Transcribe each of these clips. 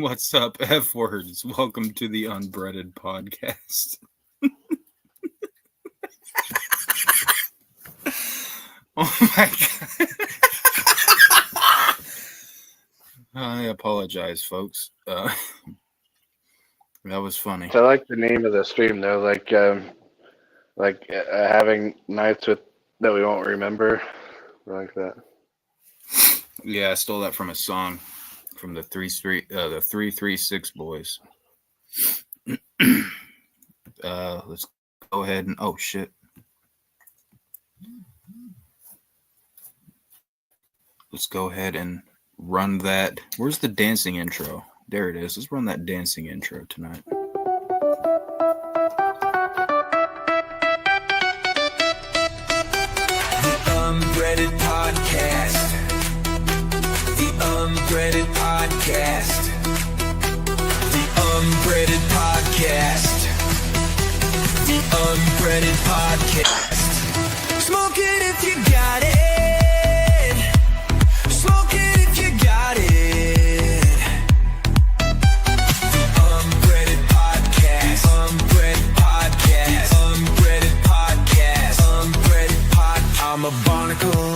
What's up, F words? Welcome to the Unbreaded Podcast. Oh my god. I apologize, folks. That was funny. I like the name of the stream though, having nights with that we won't remember, I like that. Yeah, I stole that from a song from the 336 Boys. Let's go ahead and shit. Let's go ahead and run that. Where's the dancing intro? There it is. Let's run that dancing intro tonight. The Unbreaded Podcast. The Unbreaded Podcast. The Unbreaded Podcast. The Unbreaded Podcast. Smoke it if you got it. Smoke it if you got it. The Unbreaded Podcast. Unbreaded Podcast. Unbreaded Podcast. Unbreaded Podcast. I'm a barnacle.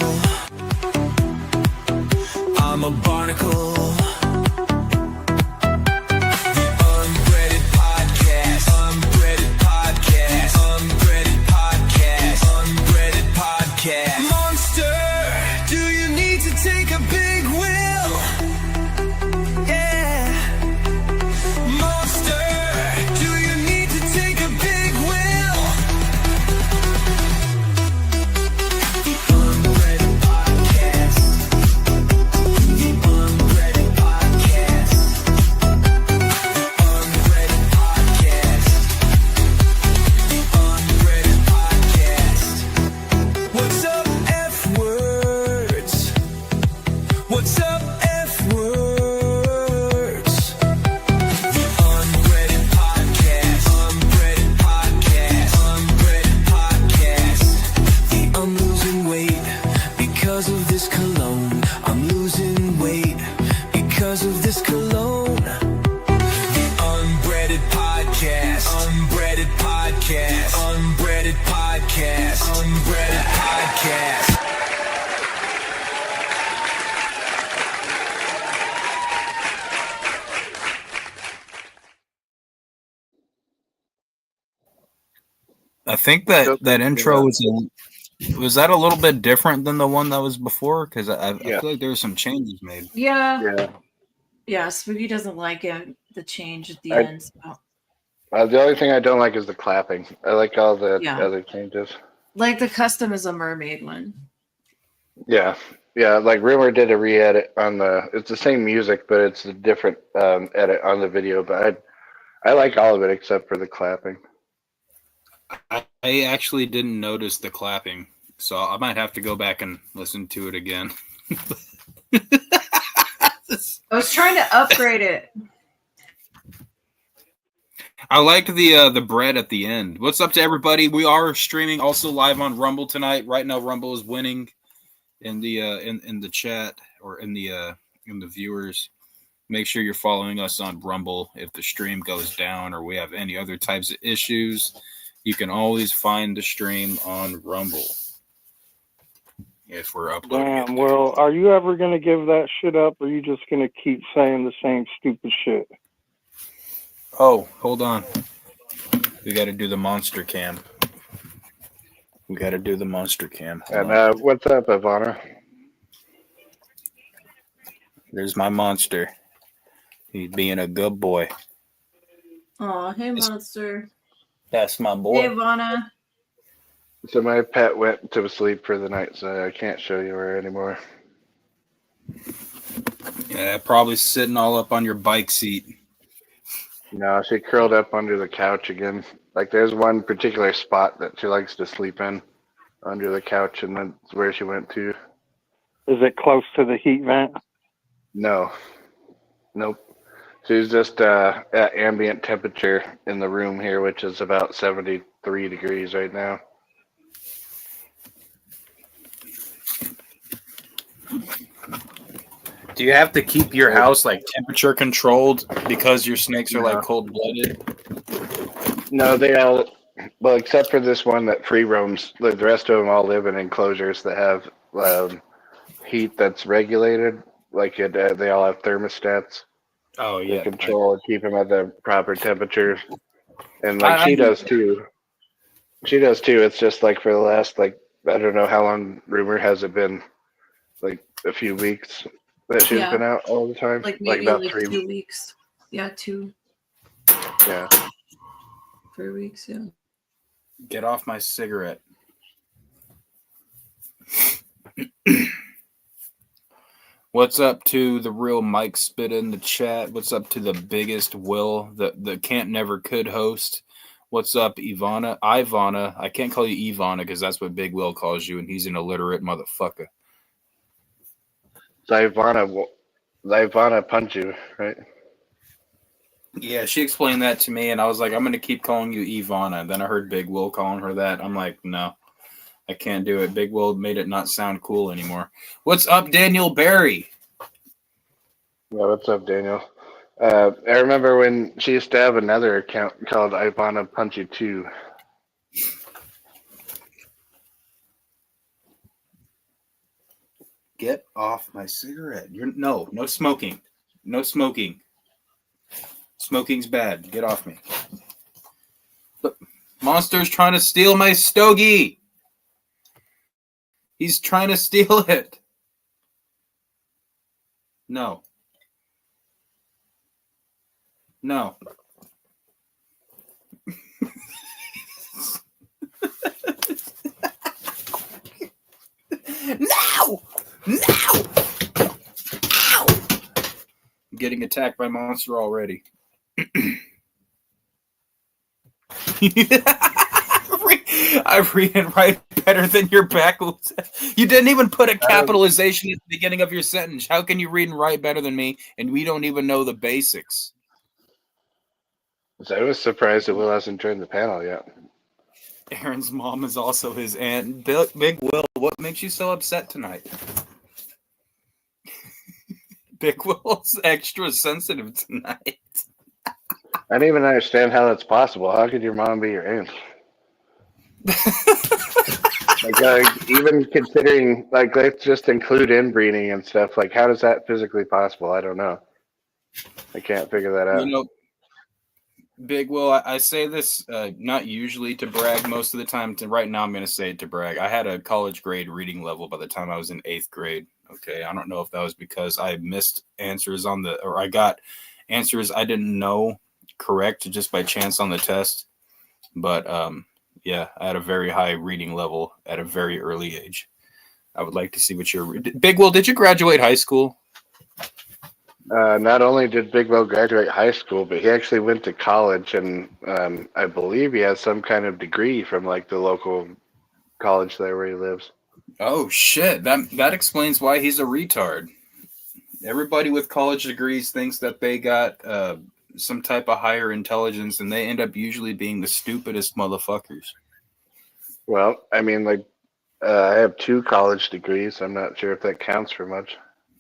I'm a barnacle. The Unbreaded Podcast. Unbreaded Podcast. Unbreaded Podcast. Unbreaded Podcast. Monster, do you need to take a big whill? Yeah. Monster, do you need to take a big whill? The Unbreaded Podcast. The Unbreaded Podcast. The Unbreaded Podcast. The Unbreaded Podcast. What's up, F words? What's up, F words? The Unbreaded Podcast. Unbreaded Podcast. Unbreaded Podcast. I'm losing weight because of this cologne. I'm losing weight because of this cologne. The Unbreaded Podcast. Unbreaded Podcast. Unbreaded Podcast. Unbreaded Podcast. I think that intro was that a little bit different than the one that was before? Because I Yeah. feel like there were some changes made. Yeah. Yeah. Spooky doesn't like it, the change at the I- end. So. The only thing I don't like is the clapping. I like all the Yeah. other changes. Like the custom is a mermaid one. Yeah. Yeah, like Rumor did a re-edit on it's the same music, but it's a different edit on the video. But I like all of it except for the clapping. I actually didn't notice the clapping, so I might have to go back and listen to it again. I was trying to upgrade it. I liked the bread at the end. What's up to everybody? We are streaming also live on Rumble tonight. Right now, Rumble is winning in the in the chat or in the viewers. Make sure you're following us on Rumble. If the stream goes down or we have any other types of issues, you can always find the stream on Rumble if we're uploading. Damn, well, are you ever going to give that shit up, or are you just going to keep saying the same stupid shit? Oh, hold on. We got to do the monster cam. Hold And on. what's up, Ivana? There's my monster. He's being a good boy. Oh, hey, monster. That's my boy. Hey, Ivana. So my pet went to sleep for the night, so I can't show you her anymore. Yeah, probably sitting all up on your bike seat. No, she curled up under the couch again. Like there's one particular spot that she likes to sleep in, under the couch, and that's where she went to. Is it close to the heat vent? No, nope. She's just at ambient temperature in the room here, which is about 73 degrees right now. Do you have to keep your house like temperature controlled because your snakes are No. like cold blooded? No, they all, well, except for this one that free roams. The rest of them all live in enclosures that have heat that's regulated. Like they all have thermostats Oh to yeah. control and keep them at the proper temperature. And like I she do does too. She does too. It's just like for the last like I don't know how long. Rumor has it been like a few weeks that she's Yeah. been out all the time. Like maybe about like 3. 2 weeks. Yeah, 3 Yeah. weeks. Yeah. Get off my cigarette. What's up to the real Mike Spit in the chat? What's up to the biggest Will, the can't never could host? What's up, Ivana? I can't call you Ivana because that's what Big Will calls you, and he's an illiterate motherfucker. Ivana punch you, right? Yeah, she explained that to me, and I was like, I'm going to keep calling you Ivana. And then I heard Big Will calling her that. I'm like, no, I can't do it. Big Will made it not sound cool anymore. What's up, Daniel Barry? Yeah, what's up, Daniel? I remember when she used to have another account called Ivana Punchy 2. Get off my cigarette. No smoking. No smoking. Smoking's bad. Get off me. But Monster's trying to steal my stogie. He's trying to steal it. No. No. No! No! Ow! I'm getting attacked by Monster already. I read it right better than your back. You didn't even put a capitalization at the beginning of your sentence. How can you read and write better than me? And we don't even know the basics. So I was surprised that Will hasn't joined the panel yet. Aaron's mom is also his aunt. Big Will, what makes you so upset tonight? Big Will's extra sensitive tonight. I don't even understand how that's possible. How could your mom be your aunt? Even considering, like, let's just include inbreeding and stuff. Like, how does that physically possible? I don't know. I can't figure that out. You know, Big Will, I say this not usually to brag. Most of the time, right now, I'm going to say it to brag. I had a college grade reading level by the time I was in 8th grade. Okay, I don't know if that was because I missed answers or I got answers I didn't know correct just by chance on the test. But yeah, I had a very high reading level at a very early age. I would like to see what your Big Will. Did you graduate high school? Not only did Big Will graduate high school, but he actually went to college, and I believe he has some kind of degree from like the local college there where he lives. Oh shit! That explains why he's a retard. Everybody with college degrees thinks that they got some type of higher intelligence, and they end up usually being the stupidest motherfuckers. Well, I mean, like, I have 2 college degrees. I'm not sure if that counts for much.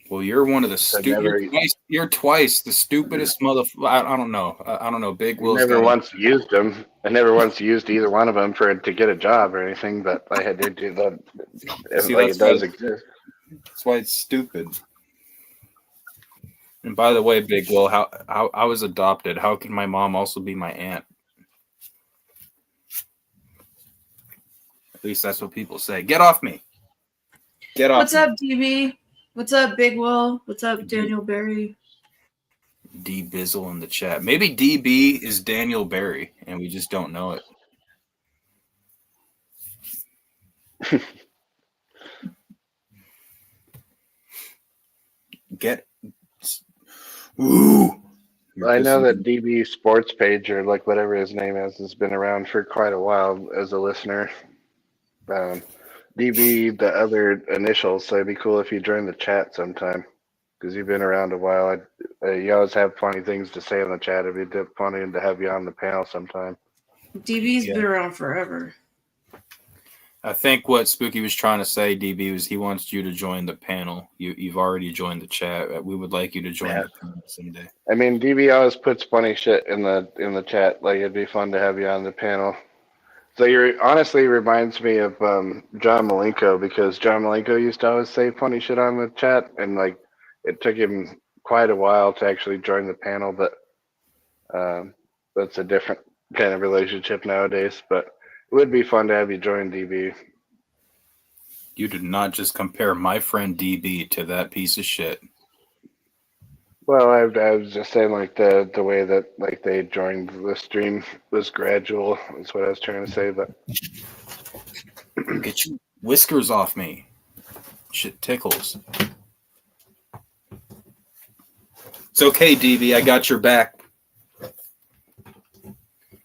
Well, you're one of the stupid. You're twice the stupidest motherfucker. I don't know. I don't know. Big Will's never once used them. I never once used either one of them to get a job or anything. But I had to do that. See, like, it does exist. That's why it's stupid. And by the way, Big Will, how I was adopted. How can my mom also be my aunt? At least that's what people say. Get off me. Get off. What's up, DB? What's up, Big Will? What's up, Daniel Barry? D Bizzle in the chat. Maybe DB is Daniel Barry, and we just don't know it. Ooh. I know that DB Sports Page, or like whatever his name is, has been around for quite a while as a listener. DB, the other initials, so it'd be cool if you joined the chat sometime, because you've been around a while. You always have funny things to say in the chat. It'd be funny to have you on the panel sometime. DB's been around forever. I think what Spooky was trying to say, DB, was he wants you to join the panel. You've already joined the chat. We would like you to join the panel someday. I mean, DB always puts funny shit in the chat. Like, it'd be fun to have you on the panel. So you honestly reminds me of John Malenko, because John Malenko used to always say funny shit on the chat, and like it took him quite a while to actually join the panel, but that's a different kind of relationship nowadays. But it would be fun to have you join, DB. You did not just compare my friend DB to that piece of shit. Well, I was just saying, like, the way that like they joined the stream was gradual. That's what I was trying to say. But Get your whiskers off me. Shit tickles. It's okay, DB. I got your back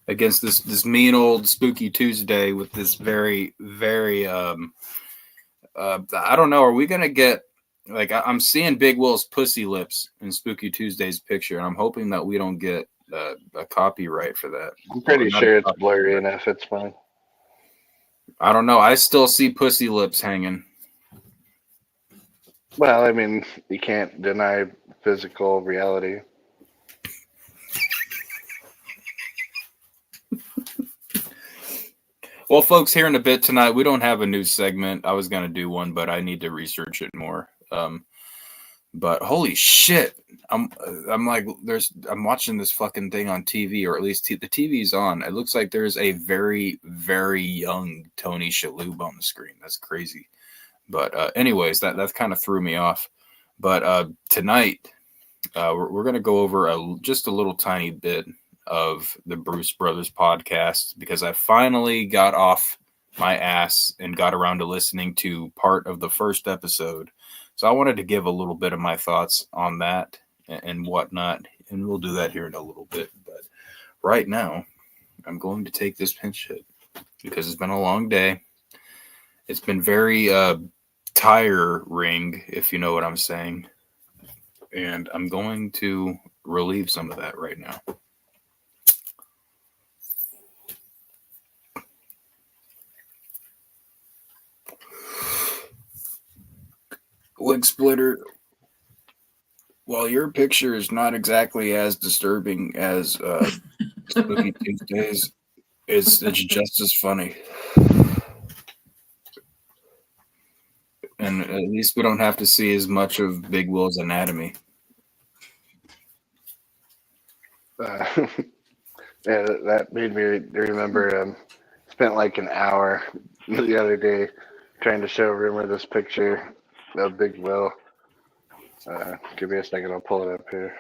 against this mean old Spooky Tuesday with this very, very I don't know. Are we gonna get? Like, I'm seeing Big Will's pussy lips in Spooky Tuesday's picture, and I'm hoping that we don't get a copyright for that. I'm pretty sure it's blurry enough. It's fine. I don't know. I still see pussy lips hanging. Well, I mean, you can't deny physical reality. Well, folks, here in a bit tonight, we don't have a news segment. I was going to do one, but I need to research it more. But holy shit, I'm watching this fucking thing on TV, or at least the TV's on. It looks like there's a very, very young Tony Shalhoub on the screen. That's crazy. But anyways, that kind of threw me off. But tonight, we're going to go over just a little tiny bit of the Bruce Brothers podcast, because I finally got off my ass and got around to listening to part of the first episode. So I wanted to give a little bit of my thoughts on that and whatnot, and we'll do that here in a little bit. But right now, I'm going to take this pinch hit because it's been a long day. It's been very tiring, if you know what I'm saying. And I'm going to relieve some of that right now. Wig Splitter, while your picture is not exactly as disturbing as Spooky Tuesdays, it's just as funny. And at least we don't have to see as much of Big Will's anatomy. Yeah, that made me remember. Spent like an hour the other day trying to show Rumor this picture of Big Will. Give me a second, I'll pull it up here.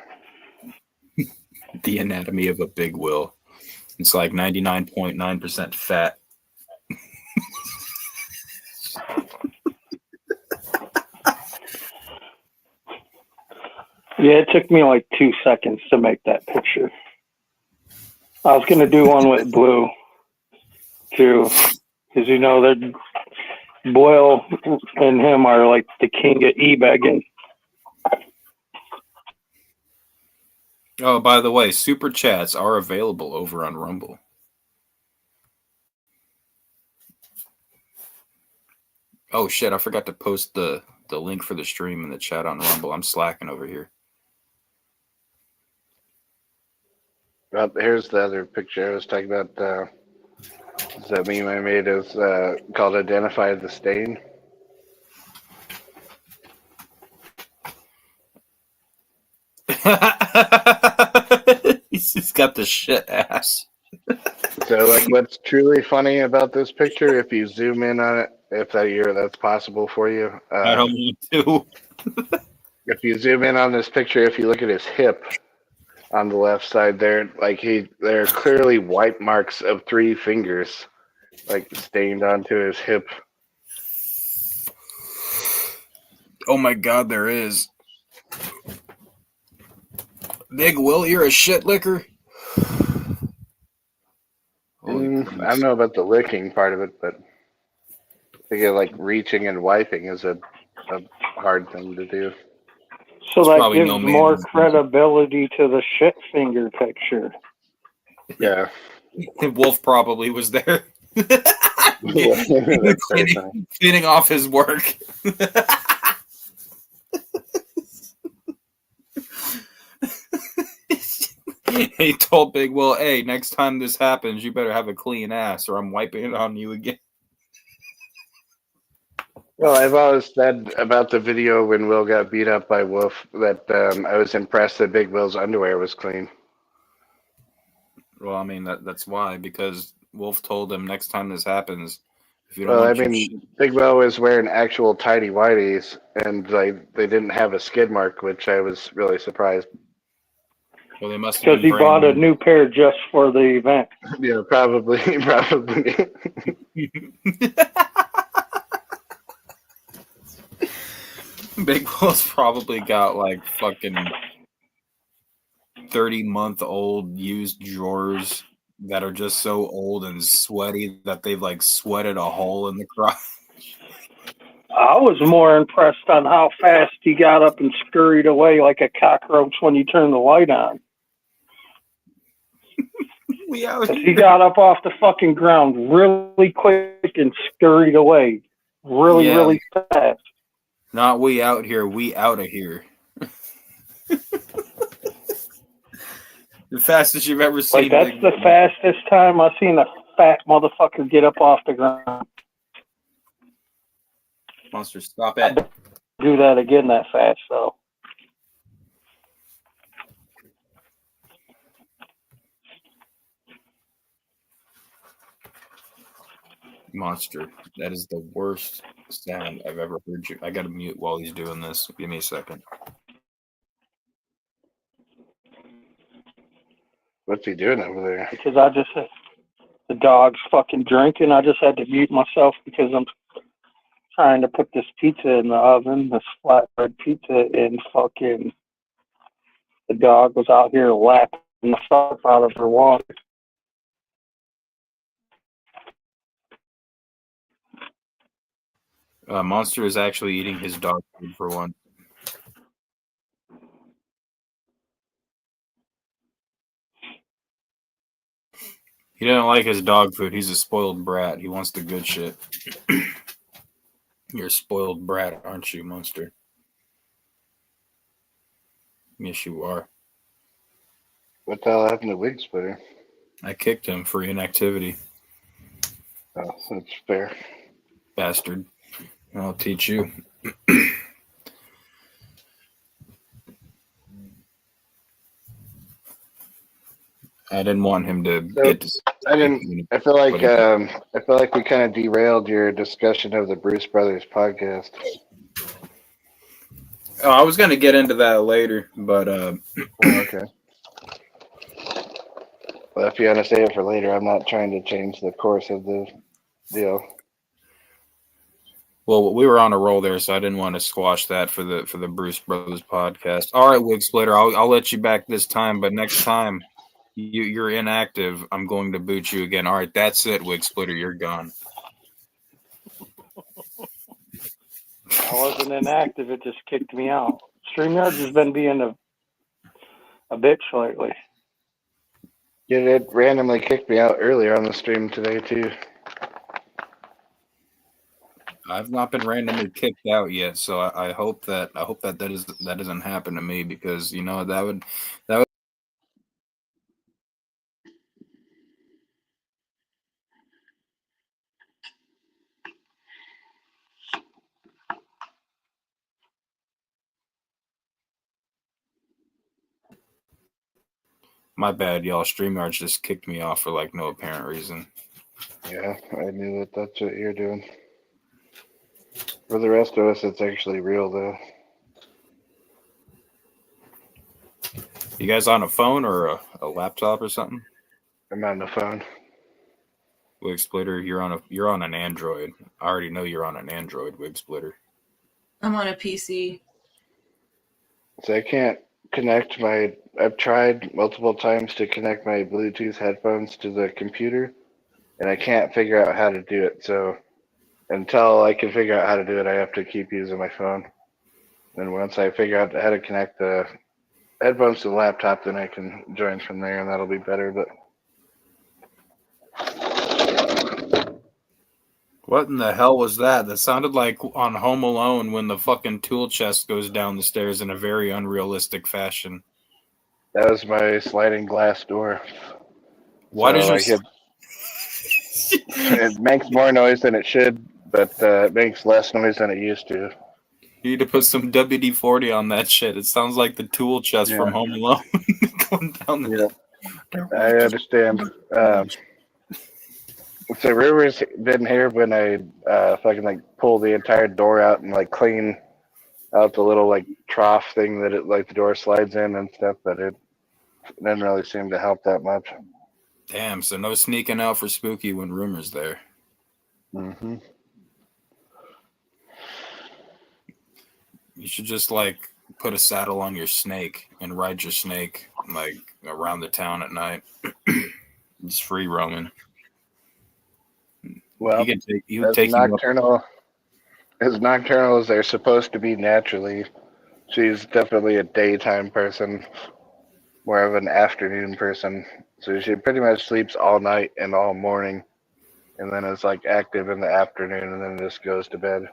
The anatomy of a Big Will. It's like 99.9% fat. Yeah, it took me like 2 seconds to make that picture. I was going to do one with Blue, too, because, you know, that Boyle and him are like the king of e-begging. Oh, by the way, super chats are available over on Rumble. Oh, shit, I forgot to post the link for the stream in the chat on Rumble. I'm slacking over here. Here's the other picture I was talking about. That meme I made is called Identify the Stain. He's just got the shit ass. So, like, what's truly funny about this picture, if you zoom in on it, if that's possible for you. I don't need to. If you zoom in on this picture, if you look at his hip on the left side there, like there are clearly white marks of 3 fingers, like stained onto his hip. Oh my god, there is. Big Will, you're a shit licker. I don't know about the licking part of it, but I think like reaching and wiping is a hard thing to do. So that probably gives no man more in the credibility to the shit finger picture. Yeah. Wolf probably was there. That's very funny. cleaning off his work. He told Big Will, "Hey, next time this happens, you better have a clean ass, or I'm wiping it on you again." Well, I've always said about the video when Will got beat up by Wolf that I was impressed that Big Will's underwear was clean. Well, I mean that's why, because Wolf told him next time this happens, if you don't Well, I want your mean, Big Will was wearing actual tidy whities, and like they didn't have a skid mark, which I was really surprised. well, they must have Because he been bought a brand new pair just for the event. Yeah, probably. Big Will's probably got like fucking 30-month-old used drawers that are just so old and sweaty that they've like sweated a hole in the crotch. I was more impressed on how fast he got up and scurried away like a cockroach when you turn the light on. We out 'Cause he got up off the fucking ground really quick and scurried away really, Yeah. really fast. Not we out here, we out of here. The fastest you've ever seen. Like, that's Big the Will. fastest time I've seen a fat motherfucker get up off the ground. Monster, stop it. Do that again that fast, though. Monster. That is the worst sound I've ever heard you. I gotta mute while he's doing this. Give me a second. What's he doing over there? Because the dog's fucking drinking. I just had to mute myself because I'm trying to put this pizza in the oven, this flatbread pizza, and fucking the dog was out here lapping the fuck out of her water. Monster is actually eating his dog food for one. He doesn't like his dog food. He's a spoiled brat. He wants the good shit. You're a spoiled brat, aren't you, Monster? Yes, you are. What the hell happened to Wig Splitter? I kicked him for inactivity, Oh, that's fair. bastard. I'll teach you. I didn't want him to So, get to. I didn't. I feel like we kind of derailed your discussion of the Bruce Brothers podcast. Oh, I was gonna get into that later, but Oh, okay. Well, if you want to save it for later, I'm not trying to change the course of the deal. well, we were on a roll there, so I didn't want to squash that for the Bruce Brothers podcast. All right, Wig Splitter, I'll let you back this time, but next time you're inactive, I'm going to boot you again. All right, that's it, Wig Splitter, you're gone. I wasn't inactive, it just kicked me out. StreamYard has been being a bitch lately. Yeah, it randomly kicked me out earlier on the stream today too. I've not been randomly kicked out yet, so I hope that that doesn't happen to me, because you know that would. My bad, y'all. StreamYard just kicked me off for like no apparent reason. Yeah, I knew that that's what you're doing. For the rest of us, it's actually real though. You guys on a phone or a laptop or something? I'm on the phone. Wig Splitter, you're on an Android. I already know you're on an Android, Wig Splitter. I'm on a PC. So I can't connect my. I've tried multiple times to connect my Bluetooth headphones to the computer, and I can't figure out how to do it. So until I can figure out how to do it, I have to keep using my phone. And once I figure out how to connect the headphones to the laptop, then I can join from there, and that'll be better. But What in the hell was that? That sounded like on Home Alone when the fucking tool chest goes down the stairs in a very unrealistic fashion. That was my sliding glass door. Why So, does like, your it makes more noise than it should, but it makes less noise than it used to. You need to put some WD-40 on that shit. It sounds like the tool chest Yeah. from Home Alone going down Yeah, the. I understand. So Rivers didn't hear when I fucking like pull the entire door out and like clean out the little like trough thing that it like the door slides in and stuff, but it didn't really seem to help that much. Damn, so no sneaking out for Spooky when Rumor's there. Mm-hmm. You should just like put a saddle on your snake and ride your snake like around the town at night. Just free roaming. Well, He can take you as take you up. nocturnal as they're supposed to be naturally, she's definitely a daytime person, more of an afternoon person. So she pretty much sleeps all night and all morning, and then is like active in the afternoon, and then just goes to bed.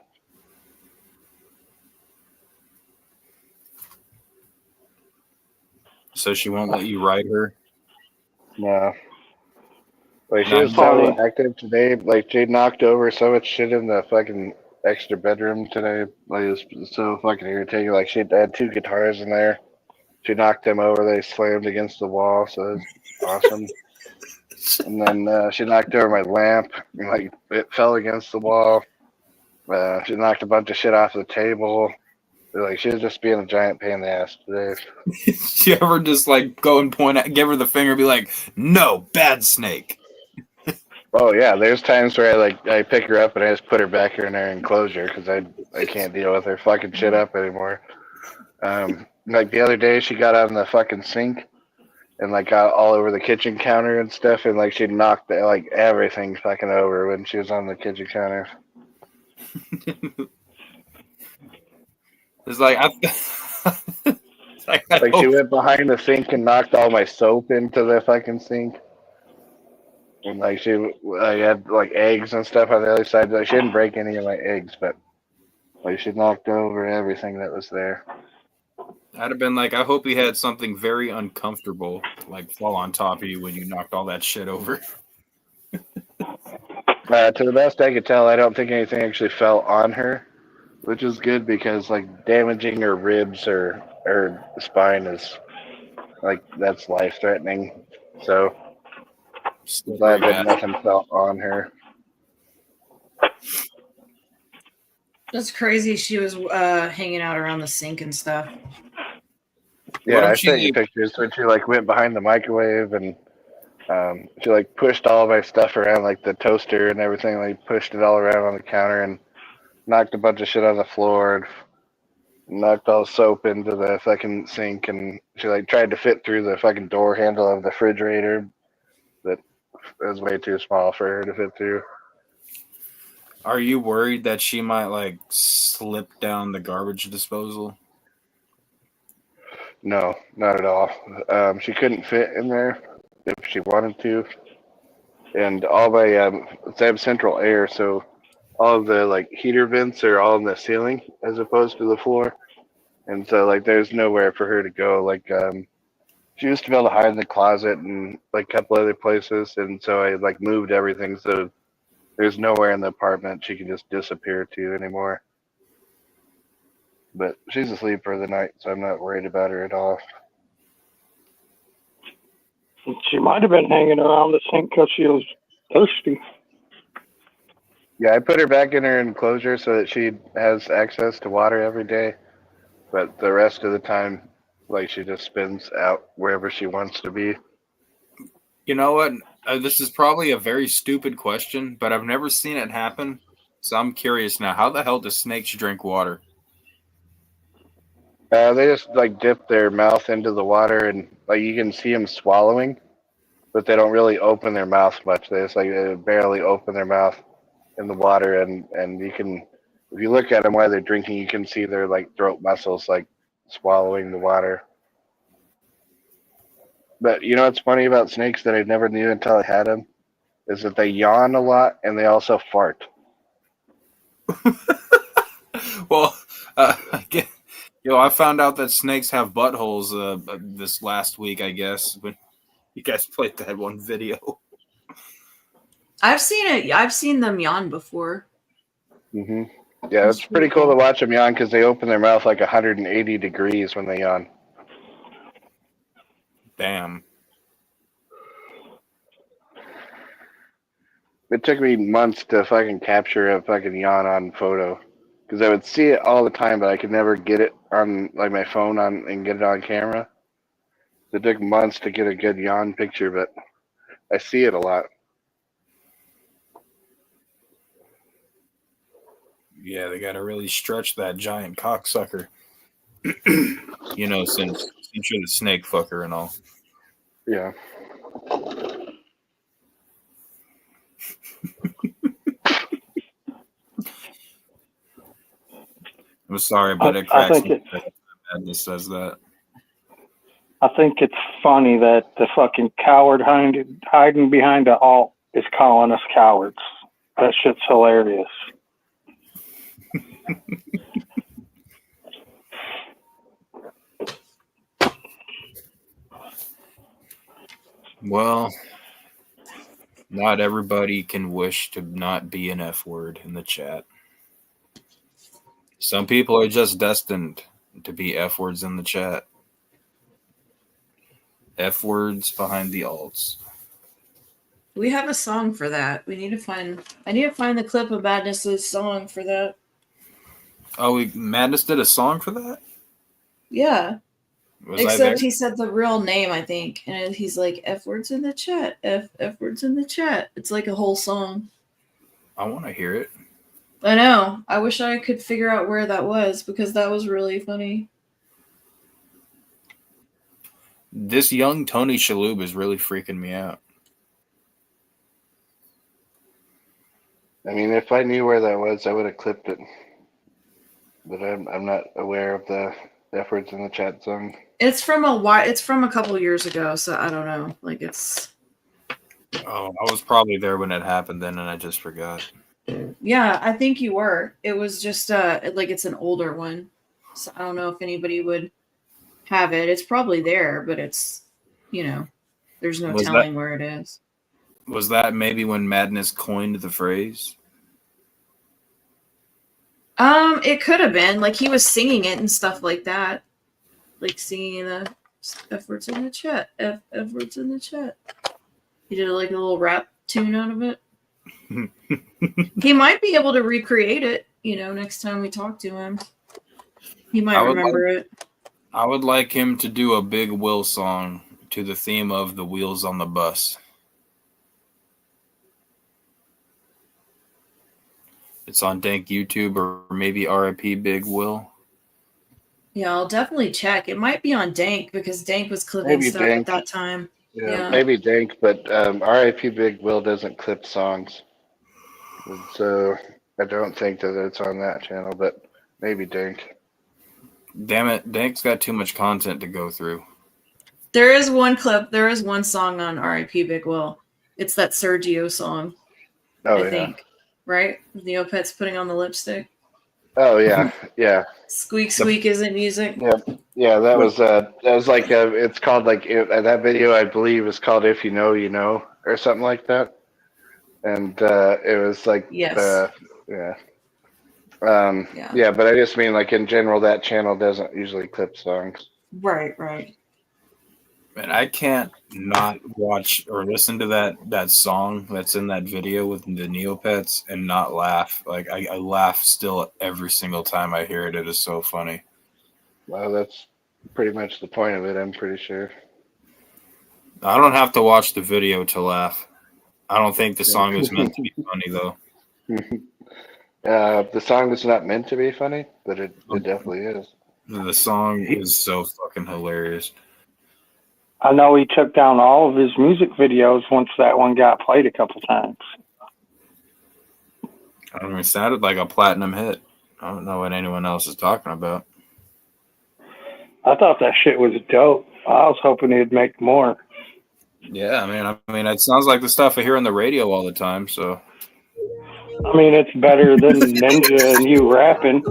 So she won't let you ride her. No. Like she No, was so funny. active today. Like she knocked over so much shit in the fucking extra bedroom today. Like it was so fucking irritating. Like she had 2 guitars in there. She knocked them over. They slammed against the wall. So it was awesome. And then she knocked over my lamp. And, like it fell against the wall. She knocked a bunch of shit off the table. Like she was just being a giant pain in the ass today. You ever just like go and point at, give her the finger, and be like, "No, bad snake." Oh yeah, there's times where I pick her up and I just put her back in her enclosure because I can't deal with her fucking shit up anymore. Like the other day, she got on the fucking sink and like got all over the kitchen counter and stuff, and like she knocked like everything fucking over when she was on the kitchen counter. It's like I Like she went behind the sink and knocked all my soap into the fucking sink. And like I had like eggs and stuff on the other side. Like she didn't break any of my eggs, but like she knocked over everything that was there. I'd have been like, I hope he had something very uncomfortable like fall on top of you when you knocked all that shit over. To the best I could tell, I don't think anything actually fell on her, which is good because like damaging her ribs or her spine is like that's life threatening. So glad that nothing fell on her. That's crazy. She was hanging out around the sink and stuff. Yeah, I if sent you she- pictures when she like went behind the microwave and she like pushed all of my stuff around, like the toaster and everything. Like pushed it all around on the counter and knocked a bunch of shit on the floor and knocked all the soap into the fucking sink. And she like tried to fit through the fucking door handle of the refrigerator, but it was way too small for her to fit through. Are you worried that she might like slip down the garbage disposal? No, not at all. She couldn't fit in there if she wanted to, and all my they have central air, so all of the like heater vents are all in the ceiling as opposed to the floor, and so like there's nowhere for her to go. Like she used to be able to hide in the closet and like a couple other places, and so I like moved everything so there's nowhere in the apartment she can just disappear to anymore. But she's asleep for the night, so I'm not worried about her at all. She might have been hanging around the sink because she was thirsty. Yeah, I put her back in her enclosure so that she has access to water every day. But the rest of the time, like she just spins out wherever she wants to be. You know what? This is probably a very stupid question, but I've never seen it happen. So I'm curious now. How the hell do snakes drink water? They just like dip their mouth into the water, and like you can see them swallowing, but they don't really open their mouth much. They just like they barely open their mouth in the water, and you can, if you look at them while they're drinking, you can see their like throat muscles like swallowing the water. But you know what's funny about snakes that I never knew until I had them is that they yawn a lot and they also fart. Well, I found out that snakes have buttholes this last week, I guess, when you guys played that one video. I've seen it. I've seen them yawn before. Yeah, it's pretty cool to watch them yawn because they open their mouth like 180 degrees when they yawn. Damn. It took me months to fucking capture a fucking yawn on photo because I would see it all the time, but I could never get it on like my phone on and get it on camera. It took months to get a good yawn picture, but I see it a lot. Yeah, they got to really stretch that giant cocksucker. Since you're the snake fucker and all. Yeah. I'm sorry, but it cracks me that Madness says that. I think it's funny that the fucking coward hiding behind the alt is calling us cowards. That shit's hilarious. Well, not everybody can wish to not be an F word in the chat. Some people are just destined to be F words in the chat. F words behind the alts. We have a song for that. I need to find the clip of Madness's song for that. Oh, Madness did a song for that? Yeah. Was I there? Except he said the real name, I think. And he's like, F words in the chat. F words in the chat. It's like a whole song. I want to hear it. I know. I wish I could figure out where that was because that was really funny. This young Tony Shalhoub is really freaking me out. I mean, if I knew where that was, I would have clipped it. But I'm not aware of the efforts in the chat song. It's from a couple years ago, so I don't know. Like it's. Oh, I was probably there when it happened then, and I just forgot. Yeah, I think you were. It was just like it's an older one, so I don't know if anybody would have it. It's probably there, but it's there's no telling where it is. Was that maybe when Madness coined the phrase? It could have been like he was singing it and stuff like that, like singing the F words in the chat, F words in the chat. He did like a little rap tune out of it. He might be able to recreate it, next time we talk to him. He might remember it. I would like him to do a Big Will song to the theme of The Wheels on the Bus. It's on Dank YouTube or maybe RIP Big Will. Yeah, I'll definitely check. It might be on Dank because Dank was clipping stuff at that time. Yeah, maybe Dank, but RIP Big Will doesn't clip songs. So I don't think that it's on that channel, but maybe Dank. Damn it, Dank's got too much content to go through. There is one clip, there is one song on RIP Big Will. It's that Sergio song. I think. Right? Neopets putting on the lipstick. Oh yeah, yeah. Squeak squeak isn't music. Yeah. That was like it's called like that video I believe is called If You Know You Know or something like that, and it was like yes. Yeah, but I just mean like in general that channel doesn't usually clip songs. Right. Man, I can't not watch or listen to that song that's in that video with the Neopets and not laugh. Like I laugh still every single time I hear it. It is so funny. Well, that's pretty much the point of it, I'm pretty sure. I don't have to watch the video to laugh. I don't think the song is meant to be funny though. The song is not meant to be funny, but it definitely is. The song is so fucking hilarious. I know he took down all of his music videos once that one got played a couple times. I mean, it sounded like a platinum hit. I don't know what anyone else is talking about. I thought that shit was dope. I was hoping he'd make more. Yeah, I mean, it sounds like the stuff I hear on the radio all the time. So I mean, it's better than Ninja and you rapping.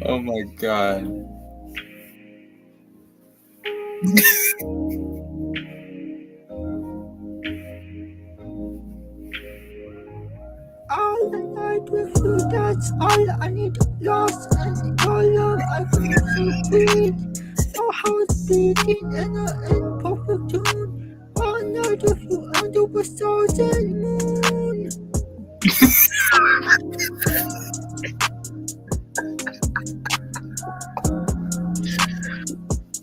Oh my god. All the night with you, that's all I need. Lost and your love, I feel so free. Your heart beating in an perfect tune. All night with you under the stars and moon.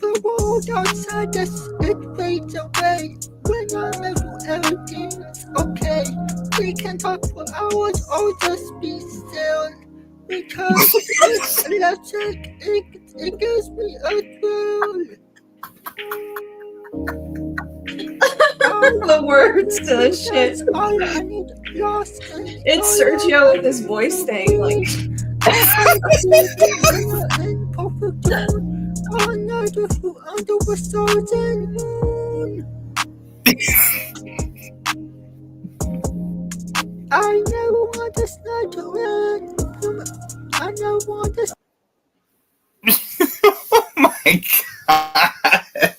The world outside us, it fades away. When I'm with you, everything's okay. We can talk for hours or just be still. Because it's electric, it gives me a thrill. The words to this shit. That's all I need. Lost and It's Sergio with his voice thing. Like, in perfect tune. All night with you under the stars and moon. I never want this night to end. I never want this. Oh my god.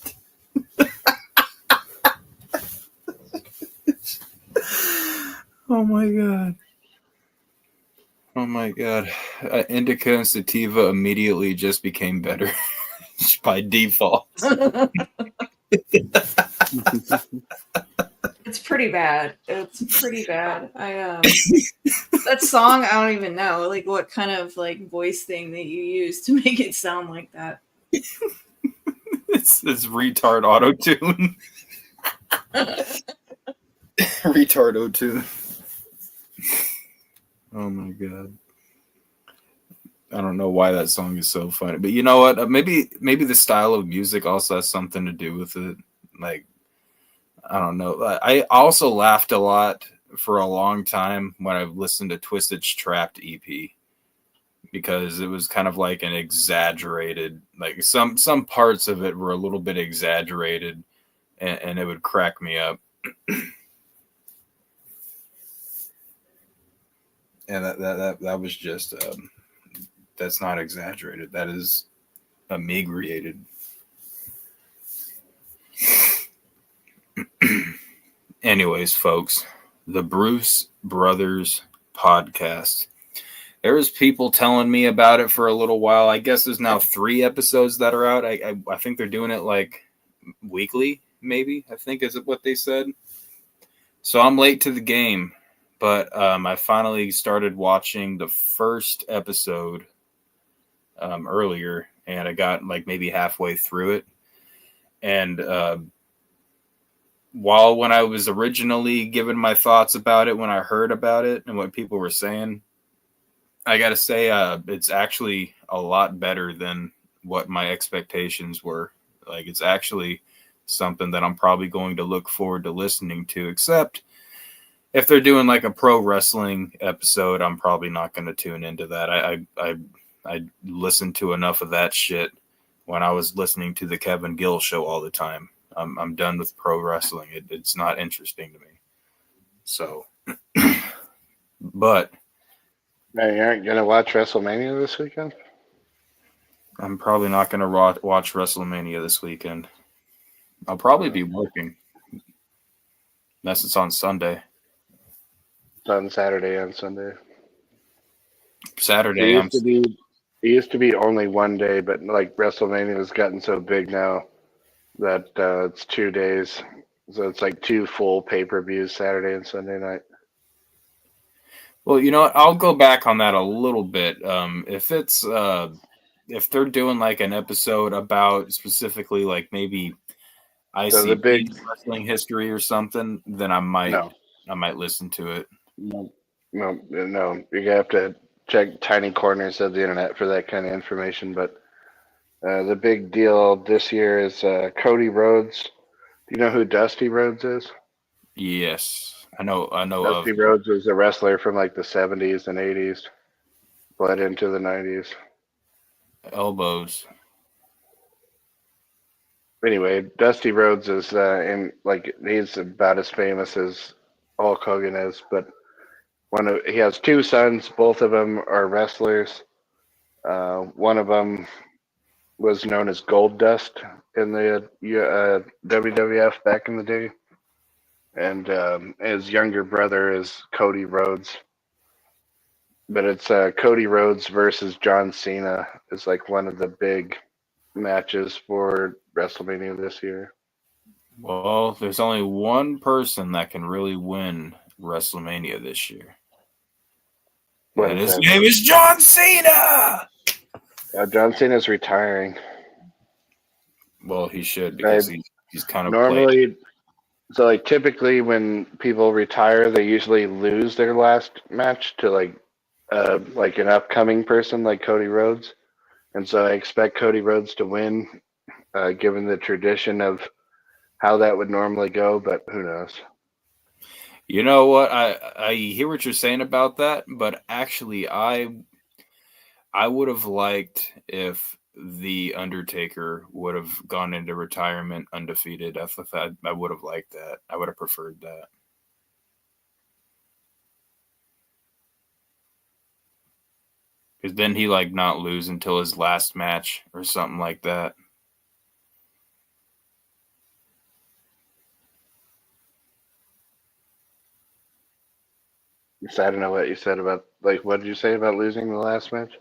Oh my god. Oh my god. Indica and sativa immediately just became better by default. it's pretty bad. It's pretty bad. That song, I don't even know, like, what kind of like voice thing that you use to make it sound like that. It's retard auto tune. Retard auto tune. Oh my god. I don't know why that song is so funny, but you know what? Maybe the style of music also has something to do with it. Like, I don't know. I also laughed a lot for a long time when I listened to Twisted's Trapped EP because it was kind of like an exaggerated, like some parts of it were a little bit exaggerated, and it would crack me up. And that was just that's not exaggerated. That is inebriated. Anyways, folks, the Bruce Brothers podcast. There was people telling me about it for a little while. I guess there's now 3 episodes that are out. I think they're doing it like weekly, maybe. I think is what they said. So I'm late to the game, but I finally started watching the first episode earlier, and I got like maybe halfway through it. And when I was originally giving my thoughts about it, when I heard about it and what people were saying, I got to say it's actually a lot better than what my expectations were. Like, it's actually something that I'm probably going to look forward to listening to, except if they're doing like a pro wrestling episode, I'm probably not going to tune into that. I listened to enough of that shit when I was listening to the Kevin Gill show all the time. I'm done with pro wrestling. It's not interesting to me. So, but Now, you aren't going to watch WrestleMania this weekend? I'm probably not going to watch WrestleMania this weekend. I'll probably be working. Unless it's on Sunday. It's on Saturday and Sunday. Saturday, It used to be only one day, but like WrestleMania has gotten so big now that it's 2 days. So it's like 2 full pay-per-views, Saturday and Sunday night. Well, you know what? I'll go back on that a little bit. If they're doing like an episode about specifically like maybe ICP wrestling history or something, then I might listen to it. No. You're gonna have to check tiny corners of the internet for that kind of information. But the big deal this year is Cody Rhodes. Do you know who Dusty Rhodes is? Yes. I know Dusty of Rhodes was a wrestler from like the 70s and 80s, bled into the 90s. elbows. Anyway, Dusty Rhodes is in like he's about as famous as Hulk Hogan is, but he has two sons. Both of them are wrestlers. One of them was known as Gold Dust in the WWF back in the day, and his younger brother is Cody Rhodes. But it's Cody Rhodes versus John Cena is like one of the big matches for WrestleMania this year. Well, there's only one person that can really win WrestleMania this year. What And is his that? name is John Cena. John Cena's retiring. Well, he should because he's kind of played. Normally, so like typically when people retire, they usually lose their last match to like an upcoming person like Cody Rhodes, and so I expect Cody Rhodes to win, given the tradition of how that would normally go. But who knows? You know what? I hear what you're saying about that, but actually, I would have liked if the Undertaker would have gone into retirement undefeated. I would have liked that. I would have preferred that. Because then he like not lose until his last match or something like that. So I don't know what you said about what did you say about losing the last match?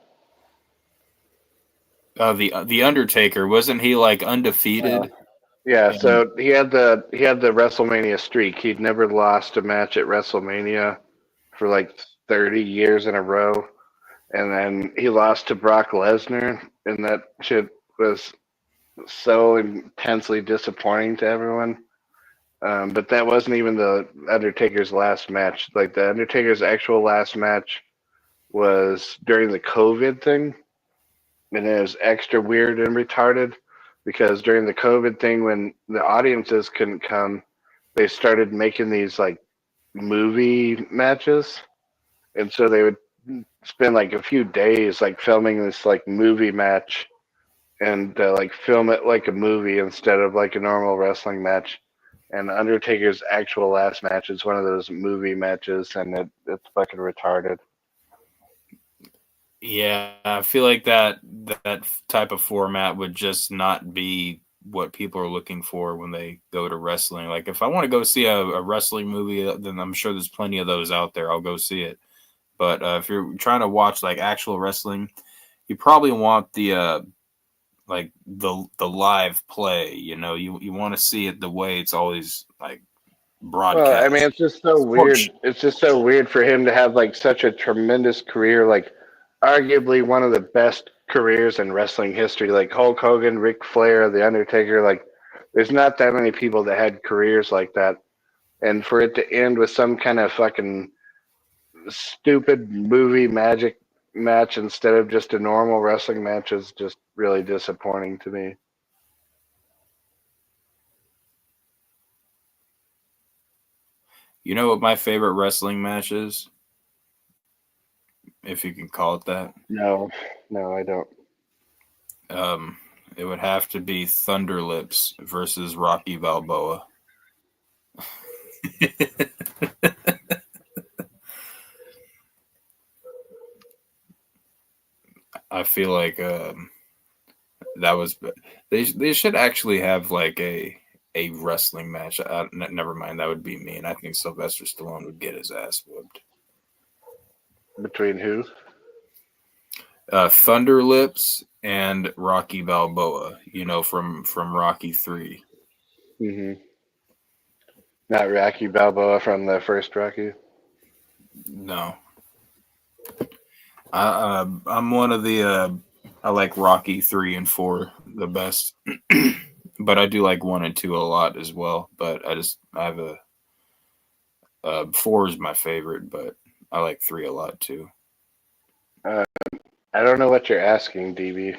The Undertaker, wasn't he like undefeated? Yeah, And- so he had the WrestleMania streak. He'd never lost a match at WrestleMania for like 30 years in a row, and then he lost to Brock Lesnar, and that shit was so intensely disappointing to everyone. But that wasn't even the Undertaker's last match. Like the Undertaker's actual last match was during the COVID thing, and it was extra weird and retarded because during the COVID thing, when the audiences couldn't come, they started making these like movie matches, and so they would spend like a few days like filming this like movie match and like film it like a movie instead of like a normal wrestling match. And Undertaker's actual last match is one of those movie matches, and it's fucking retarded. Yeah, I feel like that type of format would just not be what people are looking for when they go to wrestling. Like if I want to go see a wrestling movie, then I'm sure there's plenty of those out there. I'll go see it. But if you're trying to watch like actual wrestling, you probably want the like the live play. You know, you want to see it the way it's always like broadcast. Well, I mean, it's just so weird. It's just so weird for him to have like such a tremendous career, like arguably one of the best careers in wrestling history. Like Hulk Hogan, Ric Flair, The Undertaker. Like, there's not that many people that had careers like that, and for it to end with some kind of fucking stupid movie magic match instead of just a normal wrestling match is just really disappointing to me. You know what my favorite wrestling match is? If you can call it that. No, I don't. It would have to be Thunder Lips versus Rocky Balboa. I feel like that was they should actually have like a wrestling match. Never mind, that would be me, and I think Sylvester Stallone would get his ass whooped. Between who? Thunder Lips and Rocky Balboa. You know, from Rocky 3. Mm-hmm. Not Rocky Balboa from the first Rocky. No, I'm one of the. I like Rocky 3 and 4 the best, but I do like 1 and 2 a lot as well. But I have a 4 is my favorite, but I like 3 a lot too. I don't know what you're asking, DB.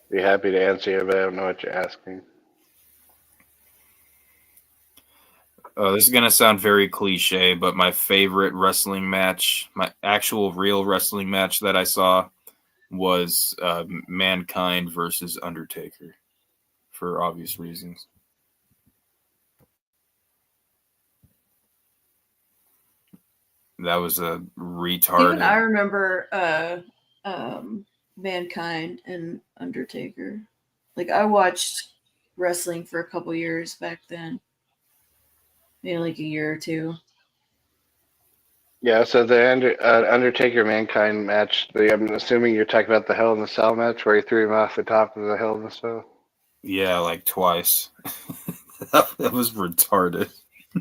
Be happy to answer you, but I don't know what you're asking. This is gonna sound very cliche, but my favorite wrestling match, my actual real wrestling match that I saw, was Mankind versus Undertaker, for obvious reasons. That was a retarded. Even I remember Mankind and Undertaker. Like I watched wrestling for a couple years back then. Maybe like a year or two. Yeah, so the Undertaker Mankind match, I'm assuming you're talking about the Hell in the Cell match where he threw him off the top of the Hell in the Cell. Yeah, like twice. That was retarded.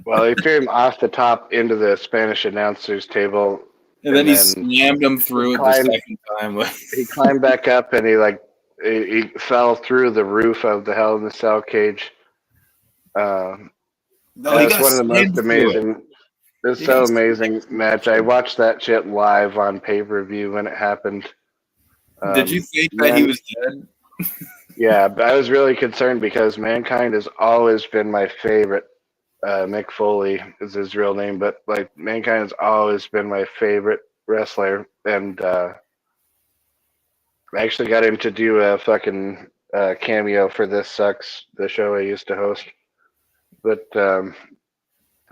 Well, he threw him off the top into the Spanish announcer's table. And then And he then slammed him through it the climbed- second time. He climbed back up and he fell through the roof of the Hell in the Cell cage. No, he That's got one of the most slammed through it. amazing. It's He so got amazing match. I watched that shit live on pay-per-view when it happened. Did you think that he was dead? Yeah, but I was really concerned because Mankind has always been my favorite. Mick Foley is his real name, but like Mankind has always been my favorite wrestler, and I actually got him to do a fucking cameo for This Sucks, the show I used to host. But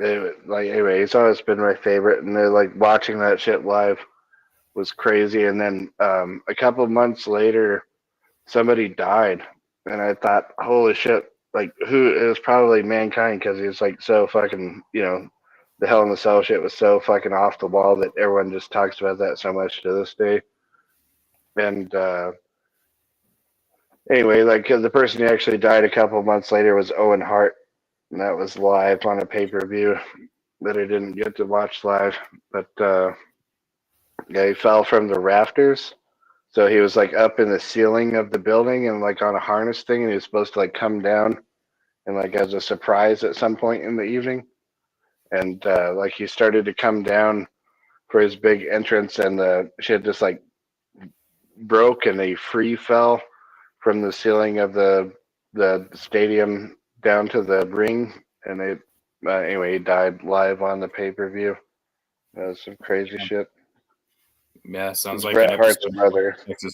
anyway, he's always been my favorite, and like watching that shit live was crazy. And then a couple months later, somebody died, and I thought, holy shit! Like, who? It was probably Mankind because he was like so fucking, the Hell in the Cell shit was so fucking off the wall that everyone just talks about that so much to this day. And anyway, like the person who actually died a couple months later was Owen Hart, and that was live on a pay-per-view that I didn't get to watch live. But yeah, he fell from the rafters. So he was like up in the ceiling of the building and like on a harness thing, and he was supposed to like come down and like as a surprise at some point in the evening. And like he started to come down for his big entrance, and the shit just like broke, and he free fell from the ceiling of the stadium down to the ring, and it anyway, he died live on the pay-per-view. That was some crazy shit. Yeah, sounds It's like Bret an Hart's episode of brother. Texas.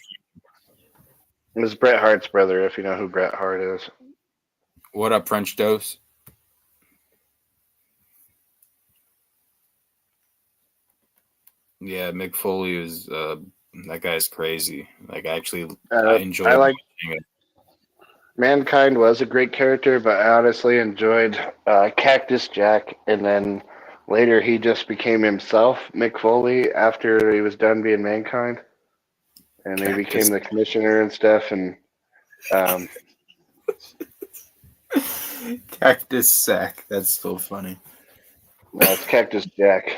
It was Bret Hart's brother, if you know who Bret Hart is. What up, French Dose? Yeah, Mick Foley is that guy's crazy. Like, I enjoy I like watching it. Mankind was a great character, but I honestly enjoyed Cactus Jack, and then later he just became himself, Mick Foley, after he was done being Mankind, and he became the commissioner and stuff. And Cactus Sack. That's so funny. no, it's Cactus Jack.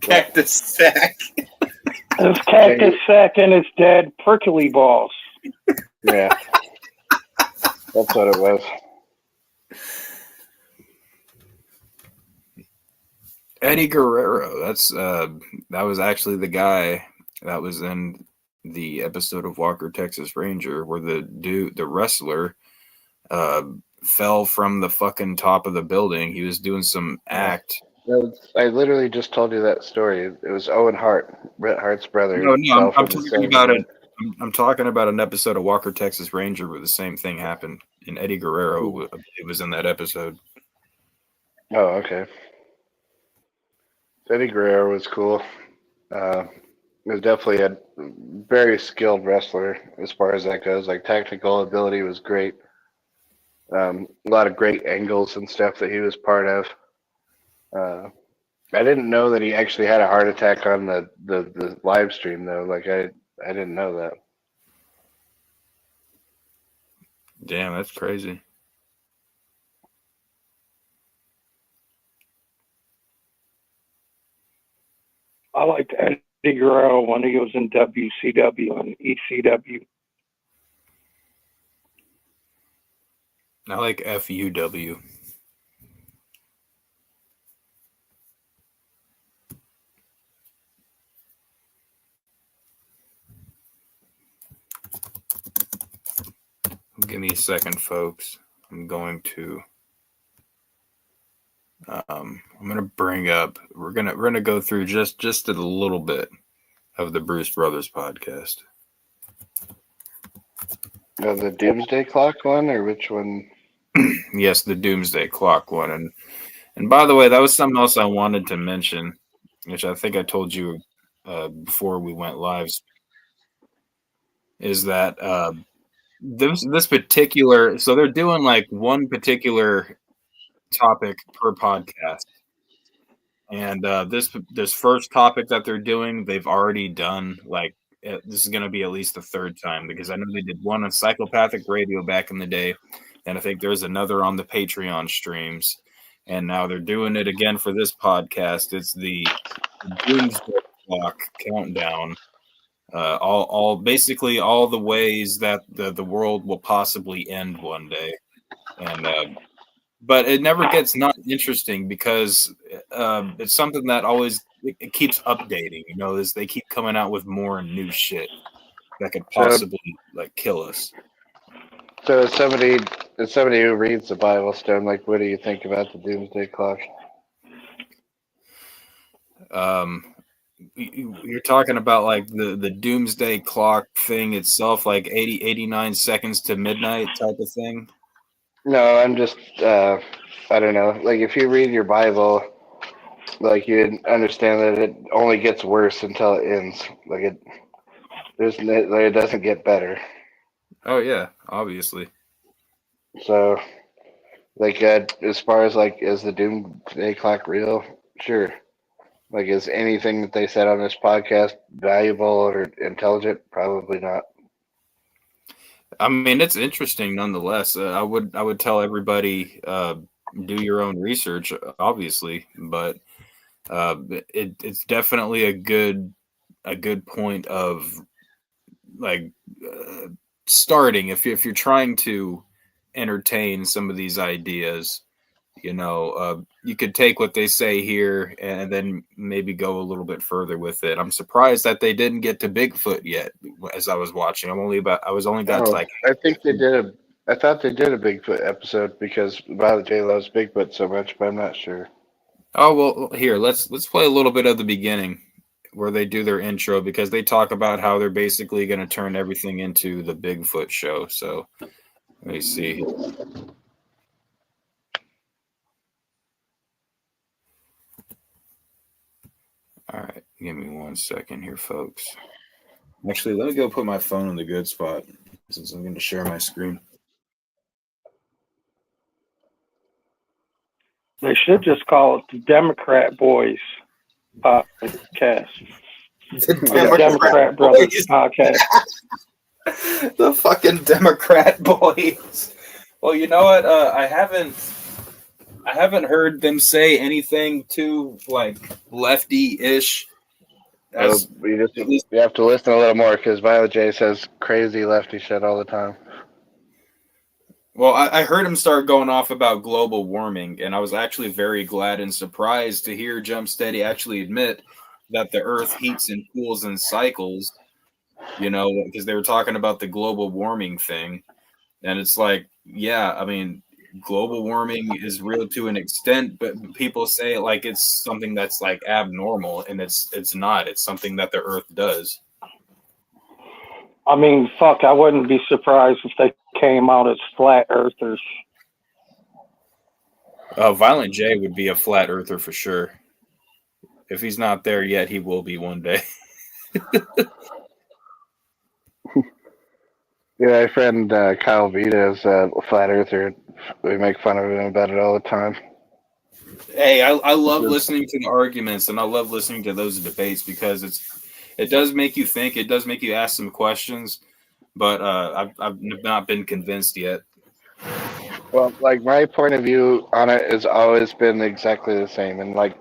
Cactus Sack. It's Cactus Sack and his dead prickly balls. Yeah, that's what it was. Eddie Guerrero. That was actually the guy that was in the episode of Walker Texas Ranger where the wrestler fell from the fucking top of the building. He was doing some act. I literally just told you that story. It was Owen Hart, Bret Hart's brother. No, fell I'm from the talking ceiling. about it. I'm talking about an episode of Walker Texas Ranger where the same thing happened, and Eddie Guerrero it was in that episode. Oh, okay. Eddie Guerrero was cool. He was definitely a very skilled wrestler as far as that goes. Like technical ability was great. A lot of great angles and stuff that he was part of. I didn't know that he actually had a heart attack on the live stream though. Like I didn't know that. Damn, that's crazy. I liked Eddie Guerrero when he was in WCW and ECW. I like FUW. Give me a second, folks. I'm going to I'm gonna bring up. We're gonna go through just a little bit of the Bruce Brothers podcast. The Doomsday Clock one, or which one? Yes, the Doomsday Clock one, and by the way, that was something else I wanted to mention, which I think I told you before we went live. Is that this particular? So they're doing like one particular topic per podcast. And this first topic that they're doing, they've already done. Like this is going to be at least the third time, because I know they did one on Psychopathic Radio back in the day, and I think there's another on the Patreon streams, and now they're doing it again for this podcast. It's the Doomsday Clock countdown. All basically all the ways that the world will possibly end one day, and but it never gets not interesting, because it's something that always it keeps updating. You know, they keep coming out with more new shit that could possibly like kill us. So as somebody who reads the Bible, Stone, like, what do you think about the Doomsday Clock? You're talking about like the Doomsday Clock thing itself, like 89 seconds to midnight type of thing. No, I'm just, I don't know. Like, if you read your Bible, like, you understand that it only gets worse until it ends. Like, it doesn't get better. Oh yeah, obviously. So, like, as far as, like, is the Doomsday Clock real? Sure. Like, is anything that they said on this podcast valuable or intelligent? Probably not. I mean, it's interesting nonetheless. I would tell everybody do your own research, obviously, but it's definitely a good point of like starting if you're trying to entertain some of these ideas. You know, you could take what they say here and then maybe go a little bit further with it. I'm surprised that they didn't get to Bigfoot yet. As I was watching, I was only got to like. I thought they did a Bigfoot episode because Violet J loves Bigfoot so much, but I'm not sure. Oh well, here let's play a little bit of the beginning where they do their intro, because they talk about how they're basically going to turn everything into the Bigfoot show. So let me see. All right, give me 1 second here, folks. Actually, let me go put my phone in the good spot since I'm going to share my screen. They should just call it the Democrat Boys podcast. The Democrat Brothers podcast. The fucking Democrat boys. Well, you know what? I haven't heard them say anything too like lefty-ish. You have to listen a little more because Violet J says crazy lefty shit all the time. Well, I heard him start going off about global warming, and I was actually very glad and surprised to hear Jump Steady actually admit that the Earth heats and cools in cycles, you know, because they were talking about the global warming thing. And it's like, yeah, I mean, global warming is real to an extent, but people say it like it's something that's like abnormal, and it's not. It's something that the Earth does. I mean, fuck, I wouldn't be surprised if they came out as flat earthers. Violent J would be a flat earther for sure. If he's not there yet, he will be one day. Yeah, my friend Kyle Vita is a flat earther. We make fun of him about it all the time. Hey, I love listening to the arguments, and I love listening to those debates because it does make you think. It does make you ask some questions, but I've not been convinced yet. Well, like, my point of view on it has always been exactly the same. And, like,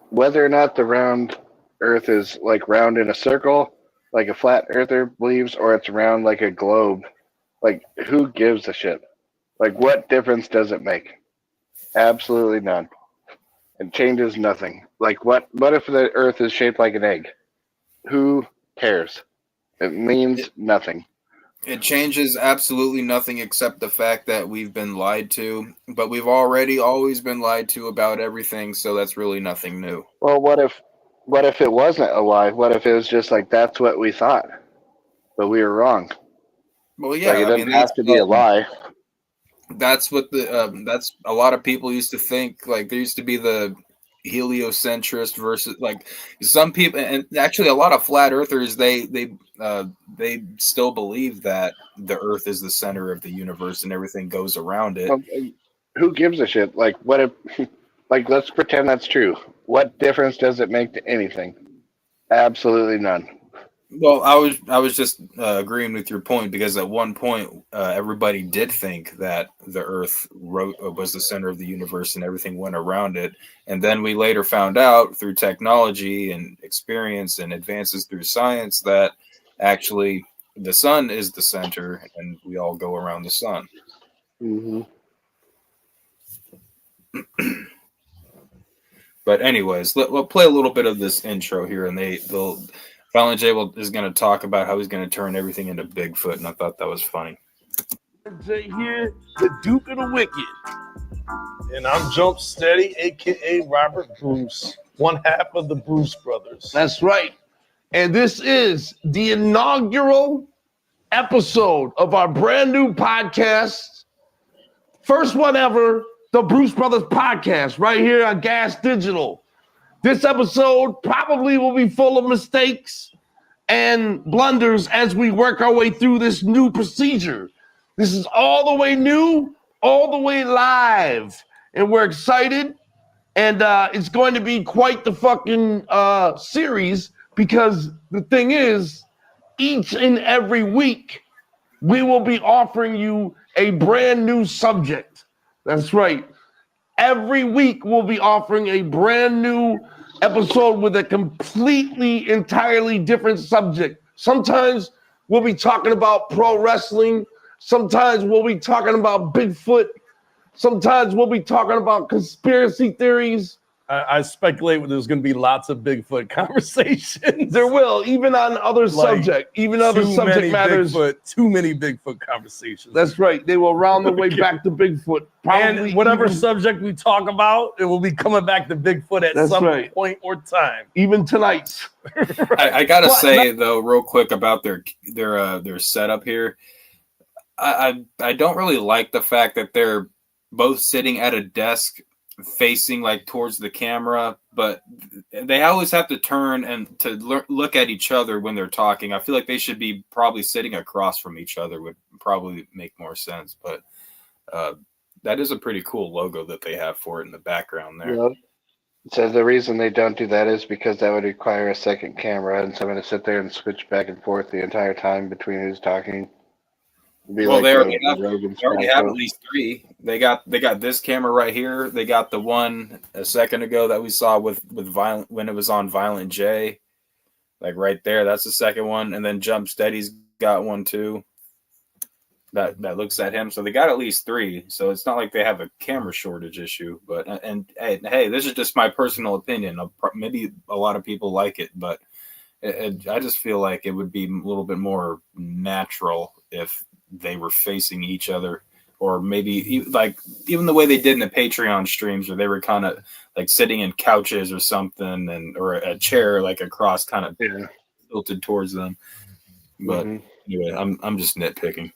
whether or not the round Earth is, like, round in a circle, like a flat earther believes, or it's round like a globe, like, who gives a shit? Like, what difference does it make? Absolutely none. It changes nothing. Like, what if the Earth is shaped like an egg? Who cares? It means nothing. It changes absolutely nothing except the fact that we've been lied to, but we've already always been lied to about everything, so that's really nothing new. Well, what if it wasn't a lie? What if it was just like that's what we thought, but we were wrong? Well, yeah, Like it I doesn't mean, have to be a lie. that's what that's a lot of people used to think. Like there used to be the heliocentrist versus like some people, and actually a lot of flat earthers they still believe that the Earth is the center of the universe and everything goes around it. Well, who gives a shit? Like what if? Like let's pretend that's true. What difference does it make to anything? Absolutely none. Well, I was just agreeing with your point because at one point everybody did think that the Earth was the center of the universe and everything went around it, and then we later found out through technology and experience and advances through science that actually the sun is the center and we all go around the sun. Mm-hmm. But anyways, we'll play a little bit of this intro here, and they'll Violent J is going to talk about how he's going to turn everything into Bigfoot, and I thought that was funny. Jay here, the Duke of the Wicked. And I'm Jump Steady, aka Robert Bruce, one half of the Bruce Brothers. That's right. And this is the inaugural episode of our brand new podcast. First one ever, the Bruce Brothers podcast, right here on Gas Digital. This episode probably will be full of mistakes and blunders as we work our way through this new procedure. This is all the way new, all the way live, and we're excited. And it's going to be quite the fucking series because the thing is, each and every week, we will be offering you a brand new subject. That's right. Every week, we'll be offering a brand new episode with a completely, entirely different subject. Sometimes we'll be talking about pro wrestling. Sometimes we'll be talking about Bigfoot. Sometimes we'll be talking about conspiracy theories. I speculate there's going to be lots of Bigfoot conversations. There will, even on other subject matters. Too many Bigfoot conversations. That's right. They will round the way back to Bigfoot. Probably and whatever even, subject we talk about, it will be coming back to Bigfoot at some point or time. Even tonight. I gotta say though, real quick about their setup here. I don't really like the fact that they're both sitting at a desk facing like towards the camera, but they always have to turn and to look at each other when they're talking. I feel like they should be probably sitting across from each other would probably make more sense, but that is a pretty cool logo that they have for it in the background there. Yep. So the reason they don't do that is because that would require a second camera and someone to sit there and switch back and forth the entire time between who's talking. Well, they already have at least three. They got this camera right here. They got the one a second ago that we saw with Violent when it was on Violent J, like right there. That's the second one, and then Jump Steady's got one too. That looks at him. So they got at least three. So it's not like they have a camera shortage issue. But and hey, this is just my personal opinion. Maybe a lot of people like it, but I just feel like it would be a little bit more natural if they were facing each other, or maybe like even the way they did in the Patreon streams where they were kind of like sitting in couches or something, and or a chair like across kind of tilted towards them. But anyway, I'm just nitpicking.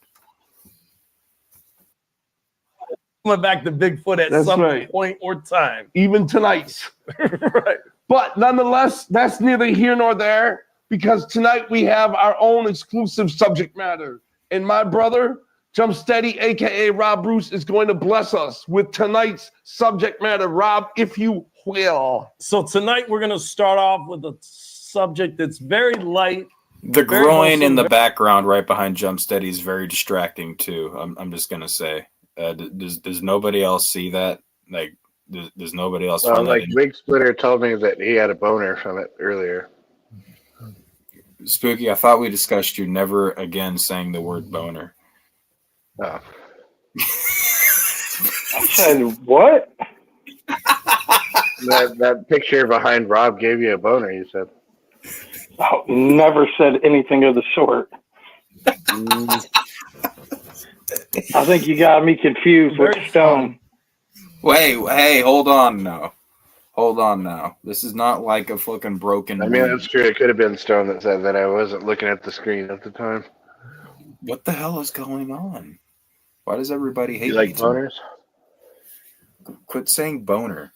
Coming back to Bigfoot at some point or time. Even tonight. Right. But nonetheless, that's neither here nor there, because tonight we have our own exclusive subject matter. And my brother, Jump Steady, a.k.a. Rob Bruce, is going to bless us with tonight's subject matter. Rob, if you will. So tonight we're going to start off with a subject that's very light. The groin in the background right behind Jump Steady is very distracting too. I'm just going to say. Does nobody else see that? Like, does nobody else find like Wig Splitter told me that he had a boner from it earlier. Spooky, I thought we discussed you never again saying the word boner. Oh. I said what? that picture behind Rob gave you a boner, you said. Oh, never said anything of the sort. I think you got me confused with Very Stone. Wait, hey, hold on now. Hold on now. This is not like a fucking broken. I mean, wing. that's true. It could have been Stone that said that. I wasn't looking at the screen at the time. What the hell is going on? Why does everybody hate You like me? boners? Quit saying boner.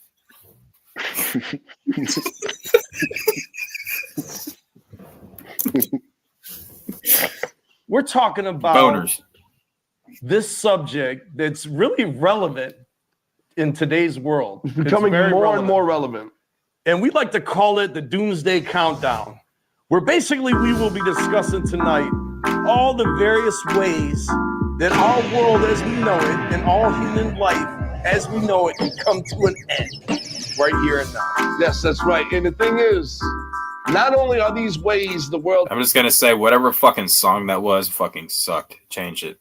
We're talking about Boners. this subject that's really relevant in today's world. It's becoming very more relevant. and more relevant. And we like to call it the Doomsday Countdown, where basically we will be discussing tonight all the various ways that our world as we know it and all human life as we know it can come to an end right here and now. Yes, that's right. And the thing is, not only are these ways the world I'm just gonna say whatever fucking song that was fucking sucked. Change it.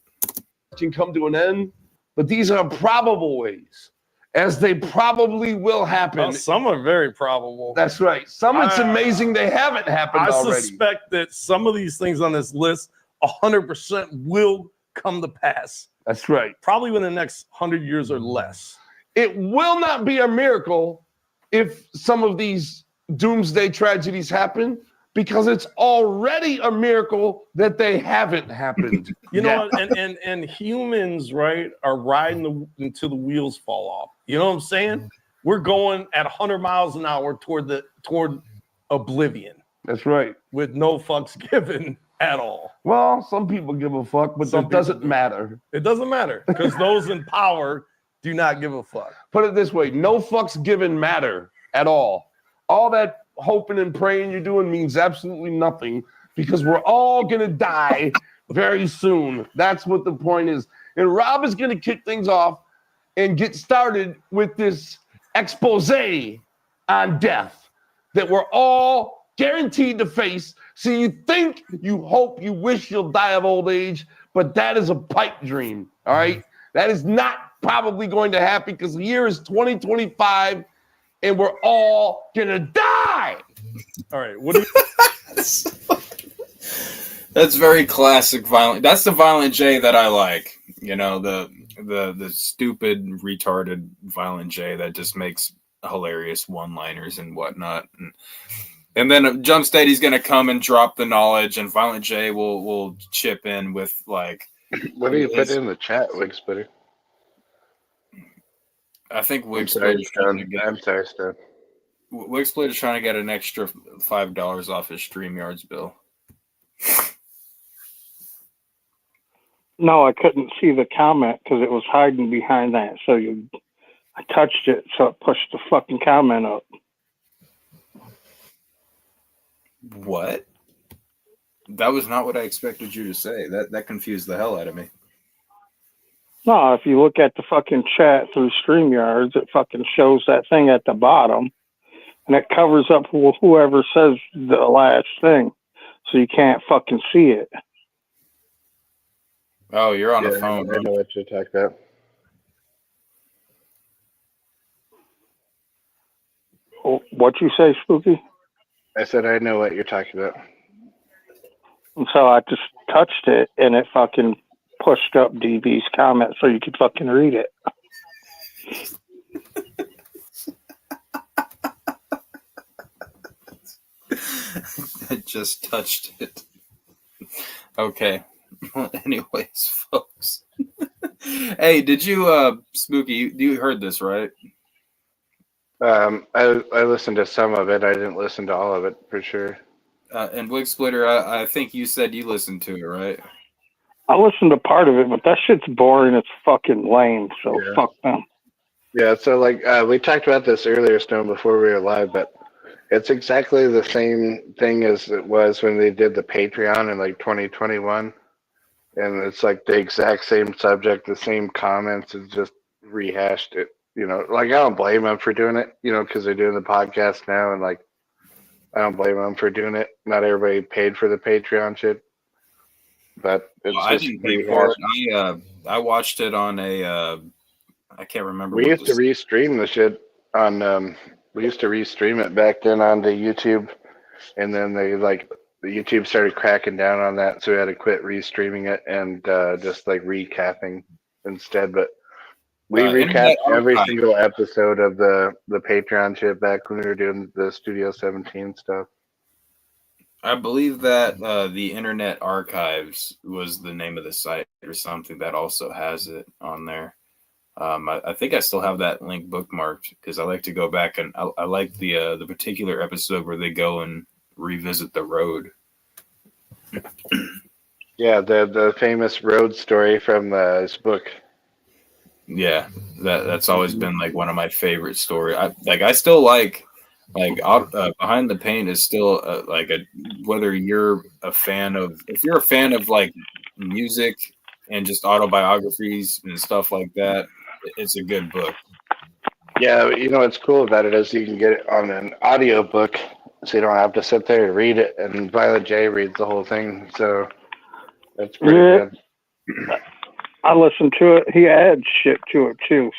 can come to an end, but these are probable ways, as they probably will happen. Well, some are very probable. That's right. Some it's amazing they haven't happened I already. suspect that some of these things on this list 100% will come to pass. That's right. Probably within the next 100 years or less. It will not be a miracle if some of these doomsday tragedies happen, because it's already a miracle that they haven't happened. You know, yet. what? and humans, right, are riding until the wheels fall off. You know what I'm saying? We're going at 100 miles an hour toward oblivion That's right. with no fucks given at all. Well, some people give a fuck, but Some that doesn't people do. matter. It doesn't matter because those in power do not give a fuck. Put it this way, no fucks given matter at all. All that hoping and praying you're doing means absolutely nothing, because we're all going to die very soon. That's what the point is. And Rob is going to kick things off and get started with this expose on death that we're all guaranteed to face. So you think, you hope, you wish you'll die of old age, but that is a pipe dream, all right? That is not probably going to happen, because the year is 2025 and we're all going to die. All right. What do you That's very classic violent. That's the Violent J that I like. You know, the stupid, retarded Violent J that just makes hilarious one-liners and whatnot. And then Jump Steady's gonna come and drop the knowledge, and Violent J will chip in with like. What do you put in the chat, Wig Splitter? I think I'm Wig sorry, Splitter's trying to Stone. get I'm sorry, Stone. Wig Splitter's trying to get an extra $5 off his StreamYards bill. No, I couldn't see the comment because it was hiding behind that. So I touched it, so it pushed the fucking comment up. What? That was not what I expected you to say. That confused the hell out of me. No, if you look at the fucking chat through StreamYards, it fucking shows that thing at the bottom, and it covers up whoever says the last thing, so you can't fucking see it. Oh, you're on Yeah, the phone. I know what you're talking about. What you say, Spooky? I said I know what you're talking about. And so I just touched it, and it fucking pushed up DB's comment so you could fucking read it. I just touched it. Okay. Well, anyways, folks. Hey, did you Spooky, you heard this, right? I listened to some of it. I didn't listen to all of it for sure. And Wig Splitter, I think you said you listened to it, right? I listened to part of it, but that shit's boring. It's fucking lame, so Yeah. fuck them. Yeah, so like we talked about this earlier, Stone, before we were live, but it's exactly the same thing as it was when they did the Patreon in like 2021. And it's like the exact same subject, the same comments, it's just rehashed it. You know, like I don't blame them for doing it, you know, because they're doing the podcast now, and like I don't blame them for doing it. Not everybody paid for the Patreon shit, but it's Well, I just didn't pay for rehashed. it. I watched it on a I can't remember. We what used to the- restream the shit on we used to restream it back then onto YouTube, and then they like YouTube started cracking down on that, so we had to quit restreaming it and just like recapping instead. But we recapped Internet every Archive. single episode of the Patreon shit back when we were doing the Studio 17 stuff. I believe that the Internet Archives was the name of the site or something that also has it on there. I think I still have that link bookmarked because I like to go back and I like the particular episode where they go and revisit the road. Yeah, the famous road story from his book. Yeah, that's always been like one of my favorite stories. I still like Behind the Paint is still like whether you're a fan of, if you're a fan of like music and just autobiographies and stuff like that, it's a good book. Yeah, you know what's cool about it is you can get it on an audio book, so you don't have to sit there and read it. And Violent J reads the whole thing, so that's pretty good. I listened to it. He adds shit to it too.